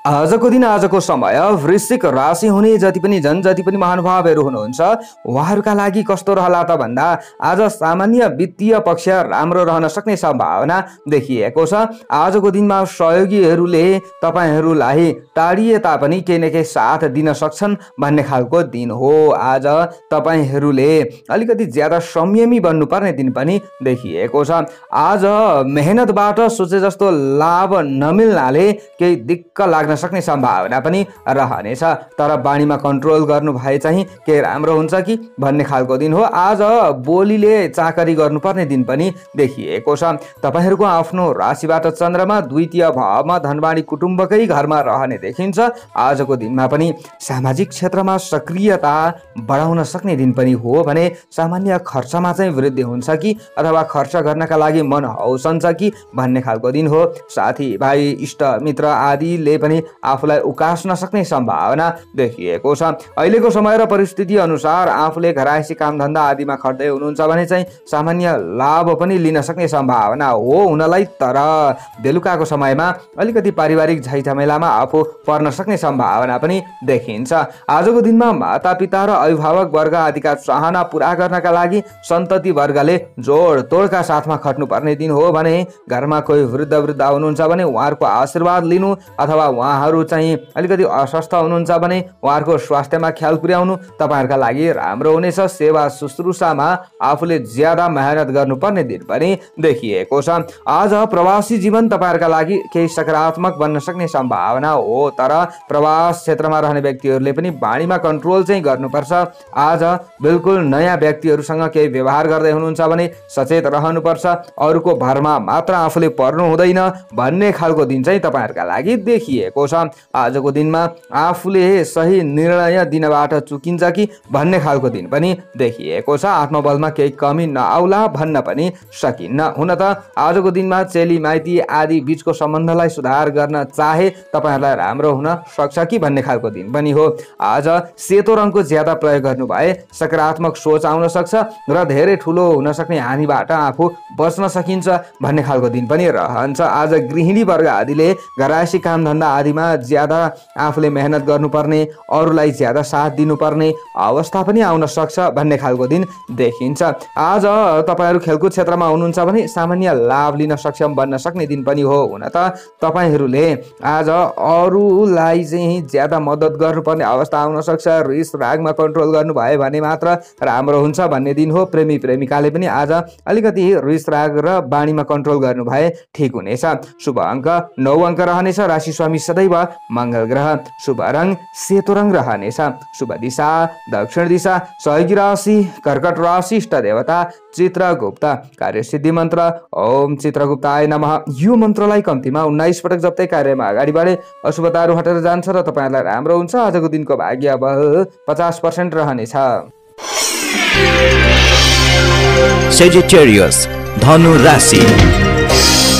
आजको दिन आजको समय वृश्चिक राशि हुने जति पनि महानुभावहरू हुनुहुन्छ उहाँहरूका लागि कस्तो रहला त भन्दा आज सामान्य वित्तीय पक्ष राम्रो रहन सक्ने सम्भावना देखिएको छ। आजको दिनमा सहयोगीहरूले तपाईँहरूलाई टाढिए तापनि केही न केही साथ दिन सक्छन् भन्ने खालको दिन हो। आज तपाईँहरूले अलिकति ज्यादा संयमी बन्नुपर्ने दिन पनि देखिएको छ। आज मेहनतबाट सोचे जस्तो लाभ नमिल्नाले केही दिक्क लाग्न सक्ने सम्भावना पनि रहनेछ। तर बाणीमा कन्ट्रोल गर्नु भए चाहिँ के राम्रो हुन्छ कि भन्ने खालको दिन हो। आज बोलीले चाकरी गर्नुपर्ने दिन पनि देखिएको छ। तपाईँहरूको आफ्नो राशिबाट चन्द्रमा द्वितीय भावमा धनवाणी कुटुम्बकै घरमा रहने देखिन्छ। आजको दिनमा पनि सामाजिक क्षेत्रमा सक्रियता बढाउन सक्ने दिन पनि हो भने सामान्य खर्चमा चाहिँ वृद्धि हुन्छ कि अथवा खर्च गर्नका लागि मन हौसन्छ कि भन्ने खालको दिन हो। साथीभाइ इष्ट मित्र आदिले पनि आफूलाई उकास्न सक्ने सम्भावना देखिएको छ। अहिलेको समय र परिस्थिति अनुसार आफूले घरायसी कामधन्दा आदिमा खट्दै हुनुहुन्छ भने चाहिँ सामान्य लाभ पनि लिन सक्ने सम्भावना हो हुनलाई। तर बेलुकाको समयमा अलिकति पारिवारिक झैझमेलामा आफू पर्न सक्ने सम्भावना पनि देखिन्छ। आजको दिनमा मातापिता र अभिभावक वर्ग आदिका चाहना पूरा गर्नका लागि सन्तति वर्गले जोड तोडका साथमा खट्नुपर्ने दिन हो भने घरमा कोही वृद्ध हुनुहुन्छ भने उहाँहरूको आशीर्वाद लिनु अथवा उहाँहरू चाहिँ अलिकति अस्वस्थ हुनुहुन्छ भने उहाँहरूको स्वास्थ्यमा ख्याल पुर्याउनु तपाईहरुका लागि राम्रो हुनेछ। सेवा शुश्रूषामा आफूले ज्यादा मेहनत गर्नुपर्ने दिन पनि देखिएको छ। आज प्रवासी जीवन तपाईहरुका लागि केही सकारात्मक बन्न सक्ने सम्भावना हो, तर प्रवास क्षेत्रमा रहने व्यक्तिहरूले पनि बाणीमा कन्ट्रोल चाहिँ गर्नुपर्छ। आज बिल्कुल नयाँ व्यक्तिहरूसँग केही व्यवहार गर्दै हुनुहुन्छ भने सचेत रहनुपर्छ। अरूको भरमा मात्र आफूले पर्नु हुँदैन भन्ने खालको दिन चाहिँ तपाईहरुका लागि देखिएको छ। आजको दिनमा आफूले सही निर्णय दिनबाट चुकिन्छ कि भन्ने खालको दिन पनि देखिएको छ। आत्मबलमा केही कमी नआउला भन्न पनि सकिन्न। हुन त आजको दिनमा चेली माइती आदि बीचको सम्बन्धलाई सुधार गर्न चाहे तपाईहरुलाई राम्रो हुन सक्छ कि भन्ने खालको दिन पनि हो। आज सेतो रङको ज्यादा प्रयोग गर्नु भए सकारात्मक सोच आउन सक्छ र धेरै ठुलो हुन सक्ने हानिबाट आफू बच्न सकिन्छ भन्ने खालको दिन पनि रहन्छ। आज गृहिणी वर्ग आदिले घरायसी काम धन्दा आदिमा ज्यादा आफूले मेहनत गर्नुपर्ने, अरूलाई ज्यादा साथ दिनुपर्ने अवस्था पनि आउन सक्छ भन्ने खालको दिन देखिन्छ। आज तपाईहरु खेलकुद क्षेत्रमा हुनुहुन्छ भने सामान्य लाभ लिन सक्षम बन्न सक्ने दिन पनि हो। हुन त तपाईहरुले आज अरूलाई चाहिँ ज्यादा मद्दत गर्नुपर्ने अवस्था आउन सक्छ। रिस रागमा कन्ट्रोल गर्नु भयो भने मात्र राम्रो हुन्छ भन्ने दिन हो। प्रेमी प्रेमिकाले पनि आज अलिकति रिस राग र बाणीमा कन्ट्रोल गर्नु भए ठीक हुनेछ। शुभ अङ्क 9 अङ्क रहनेछ। राशि स्वामी सदैव मंगल ग्रह। शुभ रङ सेतो रङ रहनेछ। शुभ दिशा दक्षिण दिशा। सहयोगी राशि कर्कट राशि। इष्ट देवता चित्रगुप्त। कार्यसिद्धि मन्त्र ओम चित्रगुप्ताय नमः। यो मन्त्रलाई कम्तीमा 19 पटक जप्दै कार्यमा अगाडि बढे अशुभताहरू हटेर जान्छ र तपाईहरुलाई राम्रो हुन्छ। आजको दिनको भाग्य बल 50% रहनेछ। सेजिटेरियस धनु राशि।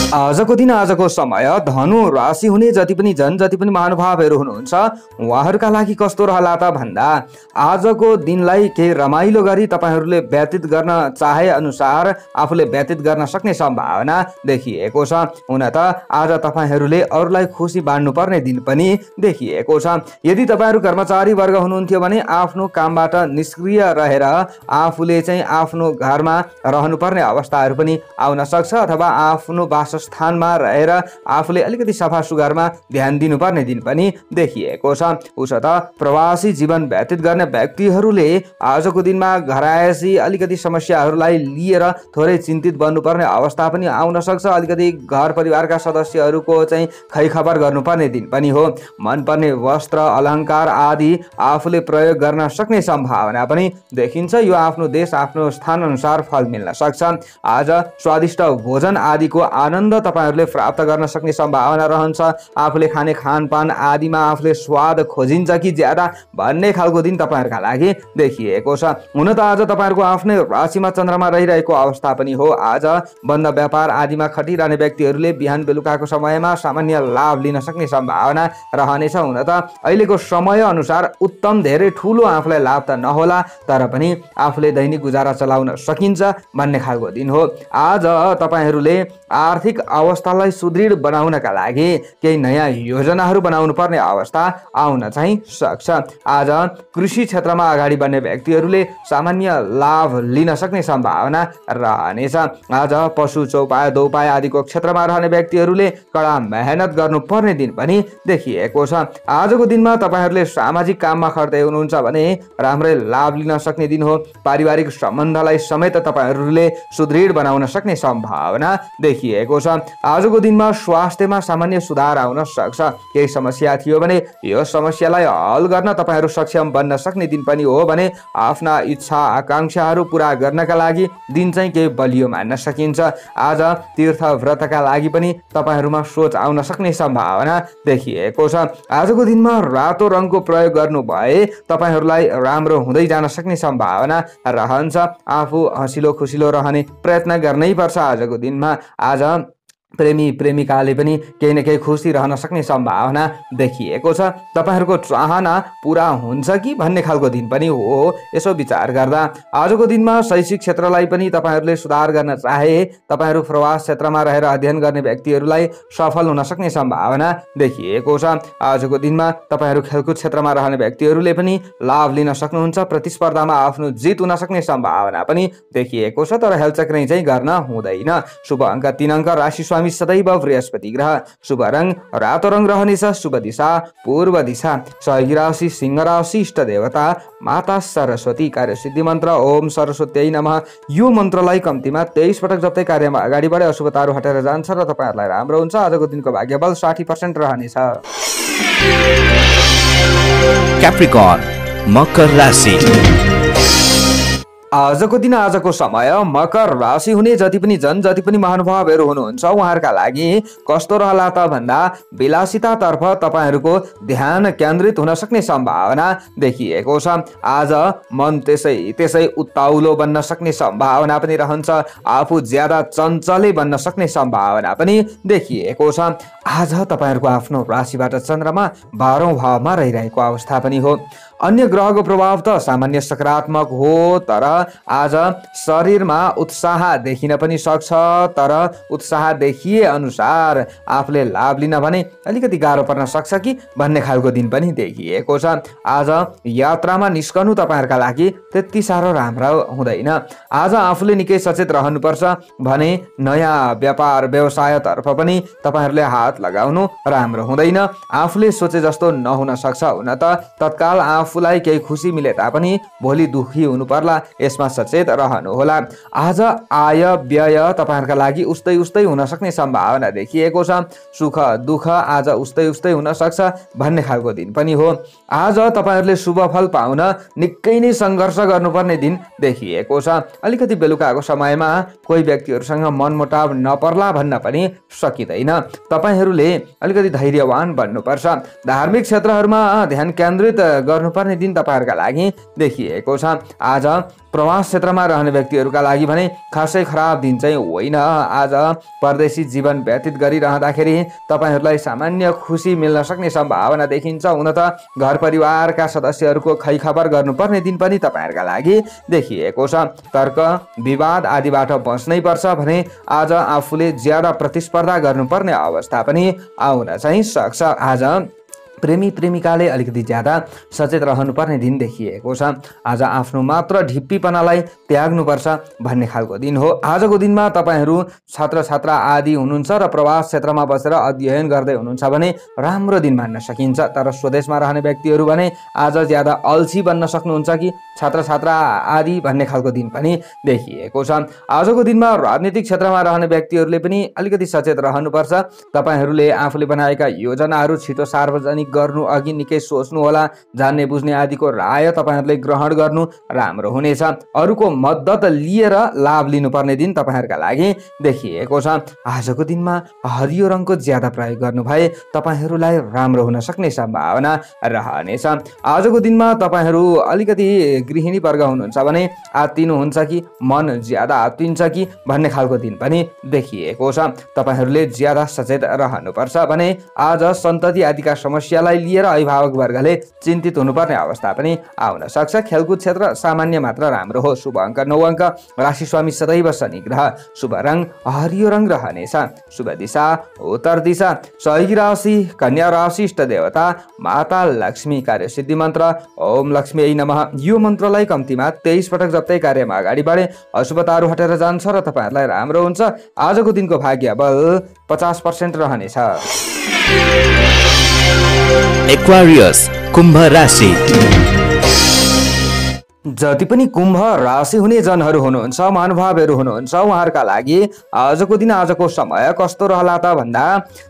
आजको दिन आजको समय धनु राशि हुने जति पनि महानुभावहरू हुनुहुन्छ उहाँहरूका लागि कस्तो रहला त भन्दा आजको दिनलाई केही रमाइलो गरी तपाईहरूले व्यतीत गर्न चाहे अनुसार आफूले व्यतीत गर्न सक्ने सम्भावना देखिएको छ। हुन त आज तपाईहरूले अरूलाई खुसी बाँड्नु पर्ने दिन पनि देखिएको छ। यदि तपाईहरू कर्मचारी वर्ग हुनुहुन्थ्यो भने आफ्नो कामबाट निष्क्रिय रहेर आफूले चाहिँ आफ्नो घरमा रहनुपर्ने अवस्थाहरू पनि आउन सक्छ, अथवा आफ्नो स्थानमा रहेर आफूले अलिकति सफा सुग्घरमा ध्यान दिनुपर्ने दिन पनि देखिएको छ। उसो त प्रवासी जीवन व्यतीत गर्ने व्यक्तिहरूले आजको दिनमा घरायसी अलिकति समस्याहरूलाई लिएर थोरै चिन्तित बन्नुपर्ने अवस्था पनि आउन सक्छ। अलिकति घर परिवारका सदस्यहरूको चाहिँ खैखबर गर्नुपर्ने दिन पनि हो। मनपर्ने वस्त्र अलङ्कार आदि आफूले प्रयोग गर्न सक्ने सम्भावना पनि देखिन्छ। यो आफ्नो देश आफ्नो स्थान अनुसार फल मिल्न सक्छ। आज स्वादिष्ट भोजन आदिको आनन्द तपाईहरूले प्राप्त गर्न सक्ने सम्भावना रहन्छ। आफूले खाने खानपान आदिमा आफूले स्वाद खोजिन्छ कि ज्यादा भन्ने खालको दिन तपाईहरूका लागि देखिएको छ। हुन त आज तपाईहरूको आफ्नै राशिमा चन्द्रमा रहिरहेको अवस्था पनि हो। आज बन्द व्यापार आदिमा खटिरहने व्यक्तिहरूले बिहान बेलुकाको समयमा सामान्य लाभ लिन सक्ने सम्भावना रहनेछ। हुन त अहिलेको समय अनुसार उत्तम धेरै ठुलो आफूलाई लाभ त नहोला, तर पनि आफूले दैनिक गुजारा चलाउन सकिन्छ भन्ने खालको दिन हो। आज तपाईहरूले आर्थिक अवस्थालाई सुदृढ बनाउनका लागि केही नयाँ योजनाहरू बनाउनु पर्ने अवस्था आउन चाहिँ सक्छ। आज कृषि क्षेत्रमा अगाडि बढ्ने व्यक्तिहरूले सामान्य लाभ लिन सक्ने सम्भावना रहनेछ। आज पशु चौपाया दौपाया आदिको क्षेत्रमा रहने व्यक्तिहरूले कडा मेहनत गर्नुपर्ने दिन पनि देखिएको छ। आजको दिनमा तपाईहरूले सामाजिक काममा खट्दै हुनुहुन्छ भने राम्रै लाभ लिन सक्ने दिन हो। पारिवारिक सम्बन्धलाई समेत तपाईहरूले सुदृढ बनाउन सक्ने सम्भावना देखिएको छ। आजको दिनमा स्वास्थ्यमा सामान्य सुधार आउन सक्छ। केही समस्या थियो भने यो समस्यालाई हल गर्न तपाईहरू सक्षम बन्न सक्ने दिन पनि हो भने आफ्ना इच्छा आकांक्षाहरू पूरा गर्नका लागि दिन चाहिँ केही बलियो मान्न सकिन्छ। आज तीर्थ व्रतका लागि पनि तपाईहरूमा सोच आउन सक्ने सम्भावना देखिएको छ। आजको दिनमा रातो रङको प्रयोग गर्नु भए तपाईहरूलाई राम्रो हुँदै जान सक्ने सम्भावना रहन्छ। आफू हँसिलो खुसिलो रहने प्रयत्न गर्नै पर्छ। आजको दिनमा आज प्रेमी प्रेमिकाले पनि केही न केही खुसी रहन सक्ने सम्भावना देखिएको छ। तपाईहरूको चाहना पूरा हुन्छ कि भन्ने खालको दिन पनि हो। यसो विचार गर्दा आजको दिनमा शैक्षिक क्षेत्रलाई पनि तपाईहरूले सुधार गर्न चाहे तपाईहरू प्रवास क्षेत्रमा रहेर अध्ययन गर्ने व्यक्तिहरूलाई सफल हुन सक्ने सम्भावना देखिएको छ। आजको दिनमा तपाईहरू खेलकुद क्षेत्रमा रहने व्यक्तिहरूले पनि लाभ लिन सक्नुहुन्छ। प्रतिस्पर्धामा आफ्नो जित हुन सक्ने सम्भावना पनि देखिएको छ, तर हेलचक्रै चाहिँ गर्न हुँदैन। शुभ अङ्क 3 अङ्क। राशि स्वामी स्वामी सदैव बृहस्पति ग्रह। शुभ रङ रातो रङ रहनेछ। शुभ दिशा पूर्व दिशा। सहयोगी राशि सिंह राशि। इष्ट देवता माता सरस्वती। कार्यसिद्धि मन्त्र ओम सरस्वत्यै नमः। यो मन्त्रलाई कम्तीमा 23 पटक जप्दै कार्यमा अगाडि बढे अशुभताहरू हटेर जान्छ र तपाईहरुलाई राम्रो हुन्छ। आजको दिनको भाग्यबल 60% रहनेछ। क्याप्रिकर्न मकर राशि। आजको दिन आजको समय मकर राशि हुने जति पनि महानुभावहरू हुनुहुन्छ उहाँहरूका लागि कस्तो रहला त भन्दा विलासितातर्फ तपाईहरूको ध्यान केन्द्रित हुन सक्ने सम्भावना देखिएको छ। आज मन त्यसै उत्ताउलो बन्न सक्ने सम्भावना पनि रहन्छ। आफू ज्यादा चञ्चलै बन्न सक्ने सम्भावना पनि देखिएको छ। आज तपाईहरूको आफ्नो राशिबाट चन्द्रमा 12औं भावमा रहिरहेको अवस्था पनि हो। अन्य ग्रहको प्रभाव त सामान्य सकारात्मक हो, तर आज शरीरमा उत्साह देखिन पनि सक्छ। तर उत्साह देखिए अनुसार आफूले लाभ लिन भने अलिकति गाह्रो पर्न सक्छ कि भन्ने खालको दिन पनि देखिएको छ। आज यात्रामा निस्कनु तपाईहरुका लागि त्यति साह्रो राम्रो हुँदैन। आज आफूले निकै सचेत रहनुपर्छ भने नयाँ व्यापार व्यवसायतर्फ पनि तपाईहरुले हात लगाउनु राम्रो हुँदैन। आफूले सोचे जस्तो नहुन सक्छ। हुन त तत्काल आफूलाई केही खुसी मिले तापनि भोलि दुखी हुनु पर्ला, यसमा सचेत रहनु होला। आज आय व्यय तपाईहरुका लागि उस्तै हुन सक्ने सम्भावना देखिएको छ। सुख दुःख आज उस्तै हुन सक्छ भन्ने खालको दिन पनि हो। आज तपाईहरुले शुभ फल पाउन निकै नै संघर्ष गर्नुपर्ने दिन देखिएको छ। अलिकति बेलुकाको समयमा कोही व्यक्तिहरुसँग मनमुटाव नपर्ला भन्न पनि सकिँदैन। तपाईहरुले अलिकति धैर्यवान बन्नुपर्छ। धार्मिक क्षेत्रहरुमा ध्यान केन्द्रित गर्नुपर्ने दिन तपाईहरुका लागि देखिएको छ। आज प्रवास क्षेत्रमा रहने व्यक्तिहरुका लागि भने खासै खराब दिन चाहिँ होइन। आज परदेशी जीवन व्यतीत गरिरहँदाखेरि तपाईहरुलाई सामान्य खुसी मिल्न सक्ने सम्भावना देखिन्छ। हुन त घर परिवारका सदस्यहरुको खैखबर गर्नुपर्ने दिन पनि तपाईहरुका लागि देखिएको छ। तर्क विवाद आदिबाट बच्नै पर्छ भने आज आफूले ज्यादा प्रतिस्पर्धा गर्नुपर्ने अवस्था पनि आउन चाहिँ सक्छ। आज प्रेमी प्रेमिकाले अलिकति ज्यादा सचेत रहनुपर्ने दिन देखिएको छ। आज आफ्नो मात्र ढिप्पीपनालाई त्याग्नुपर्छ भन्ने खालको दिन हो। आजको दिनमा तपाईहरु छात्र छात्रा आदि हुनुहुन्छ र प्रवास क्षेत्रमा बसेर अध्ययन गर्दै हुनुहुन्छ भने राम्रो दिन मान्न सकिन्छ। तर स्वदेशमा रहने व्यक्तिहरु भने आज ज्यादा अल्छी बन्न सक्नुहुन्छ कि छात्र छात्रा आदि भन्ने खालको दिन पनि देखिएको छ। आजको दिनमा राजनीतिक क्षेत्रमा रहने व्यक्तिहरुले पनि अलिकति सचेत रहनुपर्छ। तपाईहरुले आफूले बनाएका योजनाहरू छिटो सार्वजनिक गर्नु अघि निकै सोच्नु होला। जान्ने बुझ्ने आदिको राय तपाईहरुले ग्रहण गर्नु राम्रो हुनेछ। अरूको मद्दत लिएर लाभ लिनुपर्ने दिन तपाईहरुका लागि देखिएको छ। आजको दिनमा हरियो रङको ज्यादा प्रयोग गर्नु भए तपाईहरुलाई राम्रो हुन सक्ने सम्भावना रहनेछ। आजको दिनमा तपाईहरु अलिकति गृहिणी वर्ग हुनुहुन्छ भने आत्तिनुहुन्छ कि मन ज्यादा आत्तिन्छ कि भन्ने खालको दिन पनि देखिएको छ। तपाईहरुले ज्यादा सचेत रहनुपर्छ भने आज सन्तति आदिका समस्यालाई लिएर अभिभावक वर्गले चिन्तित हुनुपर्ने अवस्था पनि आउन सक्छ। खेलकुद क्षेत्र सामान्य मात्र राम्रो हो। शुभ अङ्क 9 अङ्क। राशि स्वामी सदैव शनि ग्रह। शुभ रङ हरियो रङ रहनेछ। शुभ दिशा उत्तर दिशा। सहयोगी राशि कन्या राशि। इष्ट देवता माता लक्ष्मी। कार्यसिद्धि मन्त्र ओम लक्ष्मी नमः। यो मन्त्रलाई कम्तीमा 23 पटक जप्दै कार्यमा अगाडि बढे अशुभताहरू हटेर जान्छ र तपाईहरुलाई राम्रो हुन्छ। आजको दिनको भाग्य बल 50% रहनेछ। एक्वारियस कुम्भ राशि। जति पनि कुम्भ राशि हुने जनहरू हुनुहुन्छ महानुभावहरू हुनुहुन्छ उहाँहरूका लागि आजको दिन आजको समय कस्तो रहला त भन्दा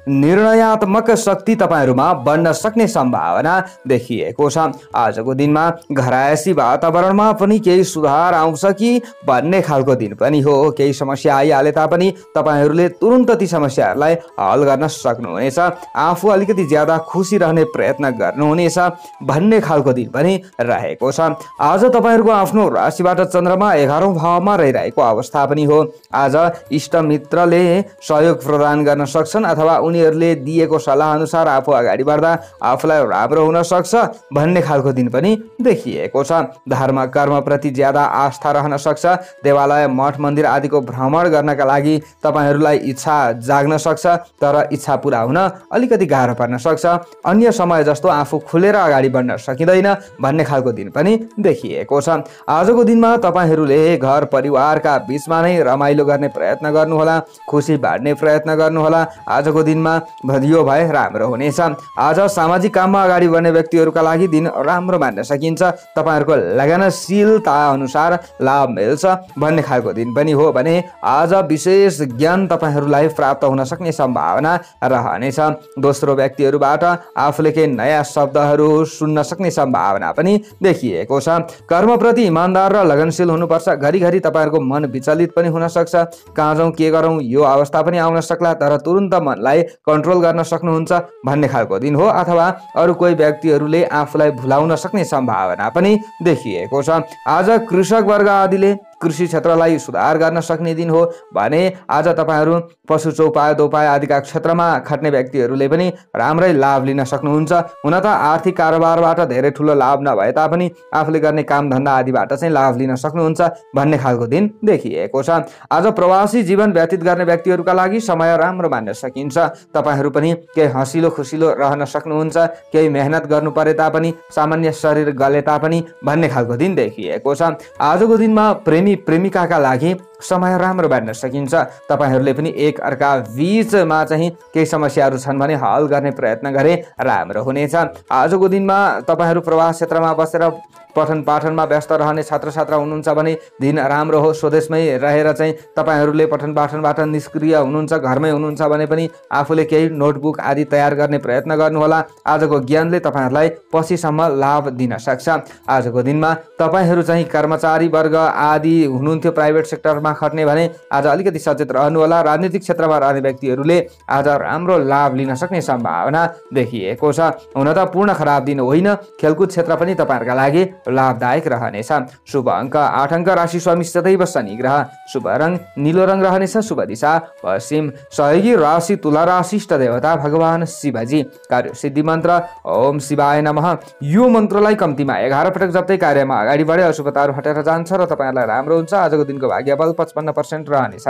निर्णयात्मक शक्ति तपाईहरुमा बन्न सक्ने सम्भावना देखिएको छ। आजको दिनमा घरायसी वातावरणमा पनि केही सुधार आउँछ कि भन्ने खालको दिन पनि हो। केही समस्या आइहाले तापनि तपाईहरुले तुरुन्त ती समस्याहरूलाई हल गर्न सक्नुहुनेछ। आफू अलिकति ज्यादा खुसी रहने प्रयत्न गर्नुहुनेछ भन्ने खालको दिन पनि रहेको छ। आज तपाईहरुको आफ्नो राशिबाट चन्द्रमा 11औं भावमा रहिरहेको अवस्था पनि हो। आज इष्ट मित्रले सहयोग प्रदान गर्न सक्छन् अथवा उनीहरूले दिएको सल्लाह अनुसार आफू अगाडि बढ्दा आफूलाई राम्रो हुन सक्छ भन्ने खालको दिन पनि देखिएको छ। धर्म कर्म प्रति ज्यादा आस्था रहन सक्छ। देवालय मठ मन्दिर आदिको भ्रमण गर्नका लागि तपाईहरुलाई इच्छा जाग्न सक्छ, तर इच्छा पूरा हुन अलिकति गाह्रो पर्न सक्छ। अन्य समय जस्तो आफू खुलेर अगाडि बढ्न सकिँदैन भन्ने खालको दिन पनि देखिएको देखिएको छ। आजको दिनमा तपाईहरूले घर परिवारका बीचमा नै रमाइलो गर्ने प्रयत्न गर्नुहोला, खुसी बाँड्ने प्रयत्न गर्नुहोला। आजको दिनमा यो भए राम्रो हुनेछ। आज सामाजिक काममा अगाडि बढ्ने व्यक्तिहरूका लागि दिन राम्रो मान्न सकिन्छ। तपाईहरूको लगनशीलता अनुसार लाभ मिल्छ भन्ने खालको दिन पनि हो भने आज विशेष ज्ञान तपाईहरूलाई प्राप्त हुन सक्ने सम्भावना रहनेछ। दोस्रो व्यक्तिहरूबाट आफूले केही नयाँ शब्दहरू सुन्न सक्ने सम्भावना पनि देखिएको छ। कर्मप्रति इमान्दार र लगनशील हुनुपर्छ। घरिघरि तपाईँहरूको मन विचलित पनि हुन सक्छ। कहाँ जाउँ के गरौँ यो अवस्था पनि आउन सक्ला, तर तुरुन्त मनलाई कन्ट्रोल गर्न सक्नुहुन्छ भन्ने खालको दिन हो। अथवा अरू कोही व्यक्तिहरूले आफूलाई भुलाउन सक्ने सम्भावना पनि देखिएको छ। आज कृषक वर्ग आदिले कृषि क्षेत्रलाई सुधार गर्न सक्ने दिन हो भने आज तपाईहरू पशु चौपाया दोपाया आदिका क्षेत्रमा खट्ने व्यक्तिहरूले पनि राम्रै लाभ लिन सक्नुहुन्छ। हुन त आर्थिक कारोबारबाट धेरै ठुलो लाभ नभए तापनि आफूले गर्ने काम धन्दा आदिबाट चाहिँ लाभ लिन सक्नुहुन्छ भन्ने खालको दिन देखिएको छ। आज प्रवासी जीवन व्यतीत गर्ने व्यक्तिहरूका लागि समय राम्रो मान्न सकिन्छ। तपाईहरू पनि केही हँसिलो खुसिलो रहन सक्नुहुन्छ। केही मेहनत गर्नु परे तापनि, सामान्य शरीर गले तापनि भन्ने खालको दिन देखिएको छ। आजको दिनमा प्रेमिकाका लागि समय राम्रो बाँड्न सकिन्छ। तपाईहरूले पनि एक अर्का बीचमा चाहिँ केही समस्याहरू छन् भने हल गर्ने प्रयत्न गरे राम्रो हुनेछ। आजको दिनमा तपाईहरू प्रवास क्षेत्रमा बसेर पठन पाठनमा व्यस्त रहने छात्र छात्रा हुनुहुन्छ भने दिन राम्रो हो। स्वदेशमै रहेर चाहिँ तपाईहरूले पठन पाठनबाट निष्क्रिय हुनुहुन्छ, घरमै हुनुहुन्छ भने पनि आफूले केही नोटबुक आदि तयार गर्ने प्रयत्न गर्नुहोला। आजको ज्ञानले तपाईहरूलाई पछिसम्म लाभ दिन सक्छ। आजको दिनमा तपाईहरू चाहिँ कर्मचारी वर्ग आदि हुनुहुन्थ्यो प्राइभेट सेक्टरमा खट्ने भने आज अलिकति सचेत रहनु होला। राजनीतिक क्षेत्रमा रहने व्यक्तिहरूले आज राम्रो लाभ लिन सक्ने सम्भावना देखिएको छ। हुन त पूर्ण खराब दिन होइन। खेलकुद क्षेत्र पनि तपाईहरुका लागि लाभदायक रहनेछ। शुभ अङ्क 8 अङ्क। राशि स्वामी सदैव शनि ग्रह। शुभ रङ नीलो रङ रहनेछ। शुभ दिशा पश्चिम। सहयोगी राशि तुला राशि। इष्ट देवता भगवान शिवजी। कार्य सिद्धि मन्त्र ओम शिवाय नमः। यो मन्त्रलाई कम्तीमा 11 पटक जप्दै कार्यमा अगाडि बढे अशुभताहरू हटेर जान्छ र तपाईहरुलाई राम्रो हुन्छ। आजको दिनको भाग्यबल 55% रहनेछ।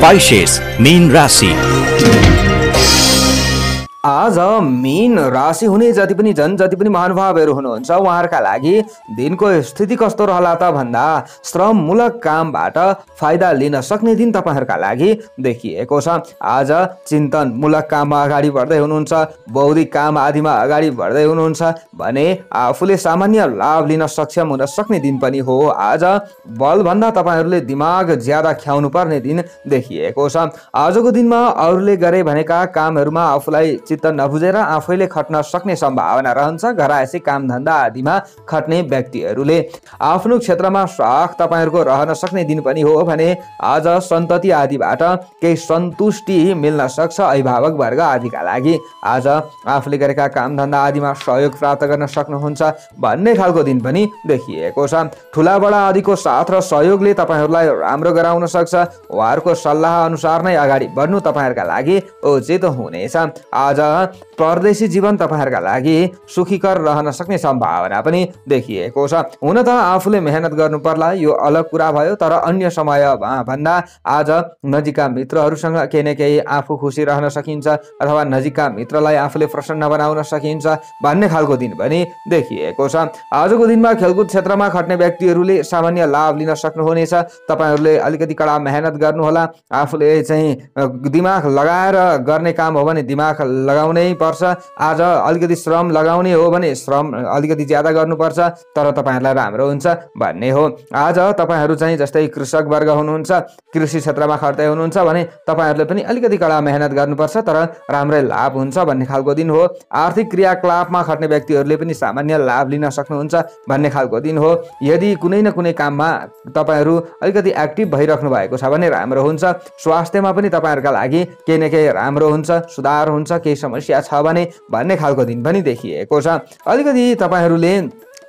पाइसेस मीन राशि। आज मीन राशि हुने जति पनि महानुभावहरू हुनुहुन्छ उहाँहरूका लागि दिनको स्थिति कस्तो रहला त भन्दा श्रममूलक कामबाट फाइदा लिन सक्ने दिन तपाईहरुका लागि देखिएको छ। आज चिन्तनमूलक काममा अगाडि बढ्दै हुनुहुन्छ, बौद्धिक काम आदिमा अगाडि बढ्दै हुनुहुन्छ भने आफूले सामान्य लाभ लिन सक्षम हुन सक्ने दिन पनि हो। आज बलभन्दा तपाईहरूले दिमाग ज्यादा ख्याउनु पर्ने दिन देखिएको छ। आजको दिनमा अरूले गरे भनेका कामहरूमा आफूलाई चित्त नबुझेर आफैले खट्न सक्ने सम्भावना रहन्छ। घरायसी काम धन्दा आदिमा खट्ने व्यक्तिहरूले आफ्नो क्षेत्रमा साख तपाईहरूको रहन सक्ने दिन पनि हो भने आज सन्तति आदिबाट केही सन्तुष्टि मिल्न सक्छ। अभिभावक वर्ग आदिका लागि आज आफूले गरेका काम धन्दा आदिमा सहयोग प्राप्त गर्न सक्नुहुन्छ भन्ने खालको दिन पनि देखिएको छ। ठुला बडा आदिको साथ र सहयोगले तपाईहरूलाई राम्रो गराउन सक्छ। उहाँहरूको सल्लाह अनुसार नै अगाडि बढ्नु तपाईहरूका लागि उचित हुनेछ। आज परदेशी जीवन तपाईहरूका लागि सुखीकर रहन सक्ने सम्भावना पनि देखिएको छ। हुन त आफूले मेहनत गर्नु पर्ला यो अलग कुरा भयो, तर अन्य समय भन्दा आज नजिकका मित्रहरूसँग केही न केही आफू खुसी रहन सकिन्छ अथवा नजिकका मित्रलाई आफूले प्रसन्न बनाउन सकिन्छ भन्ने खालको दिन पनि देखिएको छ। आजको दिनमा खेलकुद क्षेत्रमा खट्ने व्यक्तिहरूले सामान्य लाभ लिन सक्नुहुनेछ। तपाईहरूले अलिकति कडा मेहनत गर्नुहोला। आफूले चाहिँ दिमाग लगाएर गर्ने काम हो भने दिमाग लगाउनै पर्छ। आज अलिकति श्रम लगाउने हो भने श्रम अलिकति ज्यादा गर्नुपर्छ, तर तपाईहरूलाई राम्रो हुन्छ भन्ने हो। आज तपाईहरू चाहिँ जस्तै कृषक वर्ग हुनुहुन्छ, कृषि क्षेत्रमा खट्दै हुनुहुन्छ भने तपाईहरूले पनि अलिकति कडा मेहनत गर्नुपर्छ, तर राम्रै लाभ हुन्छ भन्ने खालको दिन हो। आर्थिक क्रियाकलापमा खट्ने व्यक्तिहरूले पनि सामान्य लाभ लिन सक्नुहुन्छ भन्ने खालको दिन हो। यदि कुनै न कुनै काममा तपाईहरू अलिकति एक्टिभ भइराख्नु भएको छ भने राम्रो हुन्छ। स्वास्थ्यमा पनि तपाईहरूका लागि केही न केही राम्रो हुन्छ, सुधार हुन्छ। केही समस्या छ भने भन्ने खालको दिन पनि देखिएको छ। अलिकति तपाईहरूले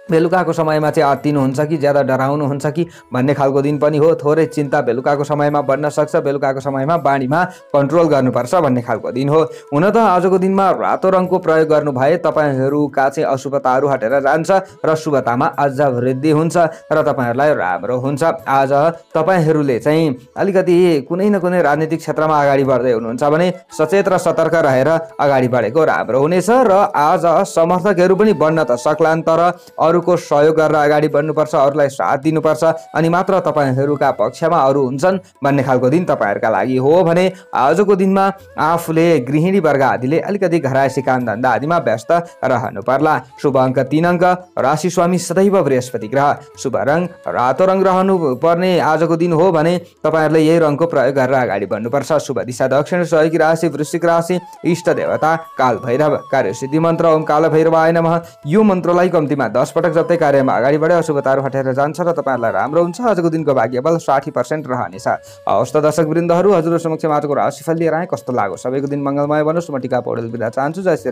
बेलुकाको समयमा चाहिँ अत्तिनुहुन्छ कि ज्यादा डराउनुहुन्छ कि भन्ने खालको दिन पनि हो। थोरै चिन्ता बेलुकाको समयमा बढ्न सक्छ। बेलुकाको समयमा बानीमा कन्ट्रोल गर्नुपर्छ भन्ने खालको दिन हो। हुन त आजको दिनमा रातो रङको प्रयोग गर्नु भए तपाईहरूका चाहिँ अशुभताहरू हटेर जान्छ र शुभतामा अझ वृद्धि हुन्छ र तपाईहरूलाई राम्रो हुन्छ। आज तपाईहरूले चाहिँ अलिकति कुनै न कुनै राजनीतिक क्षेत्रमा अगाडि बढ्दै हुनुहुन्छ भने सचेत र सतर्क रहेर अगाडि बढेको राम्रो हुनेछ। र आज समर्थकहरू पनि बढ्न त सक्लान्, तर अरू अरूको सहयोग गरेर अगाडि बढ्नुपर्छ, अरूलाई साथ दिनुपर्छ, अनि मात्र तपाईँहरूका पक्षमा अरू हुन्छन् भन्ने खालको दिन तपाईँहरूका लागि हो भने आजको दिनमा आफूले गृहिणी वर्ग आदिले अलिकति घरायसी कामधन्दा आदिमा व्यस्त रहनु पर्ला। शुभ अङ्क 3 अङ्क, राशि स्वामी सदैव बृहस्पति ग्रह, शुभ रङ रातो रङ रहनु पर्ने आजको दिन हो भने तपाईँहरूले यही रङको प्रयोग गरेर अगाडि बढ्नुपर्छ। शुभ दिशा दक्षिण, सहयोगी राशि वृश्चिक राशि, इष्ट देवता काल भैरव, कार्यसिद्धि मन्त्र ओम काल भैरवाय नमः। यो मन्त्रलाई कम्तीमा 10 पटक जप्दै कार्यमा अगाडि बढे अशुभताहरू हटेर जान्छ र तपाईँहरूलाई राम्रो हुन्छ। आजको दिनको भाग्यबल 60% रहनेछ। हवस् त दर्शक वृन्दहरू, हजुरहरू समक्ष आजको राशिफल लिएर आए, कस्तो लाग्यो? सबैको दिन मङ्गलमय बनोस्। म टिका पौडेल बिदा चाहन्छु। जय श्री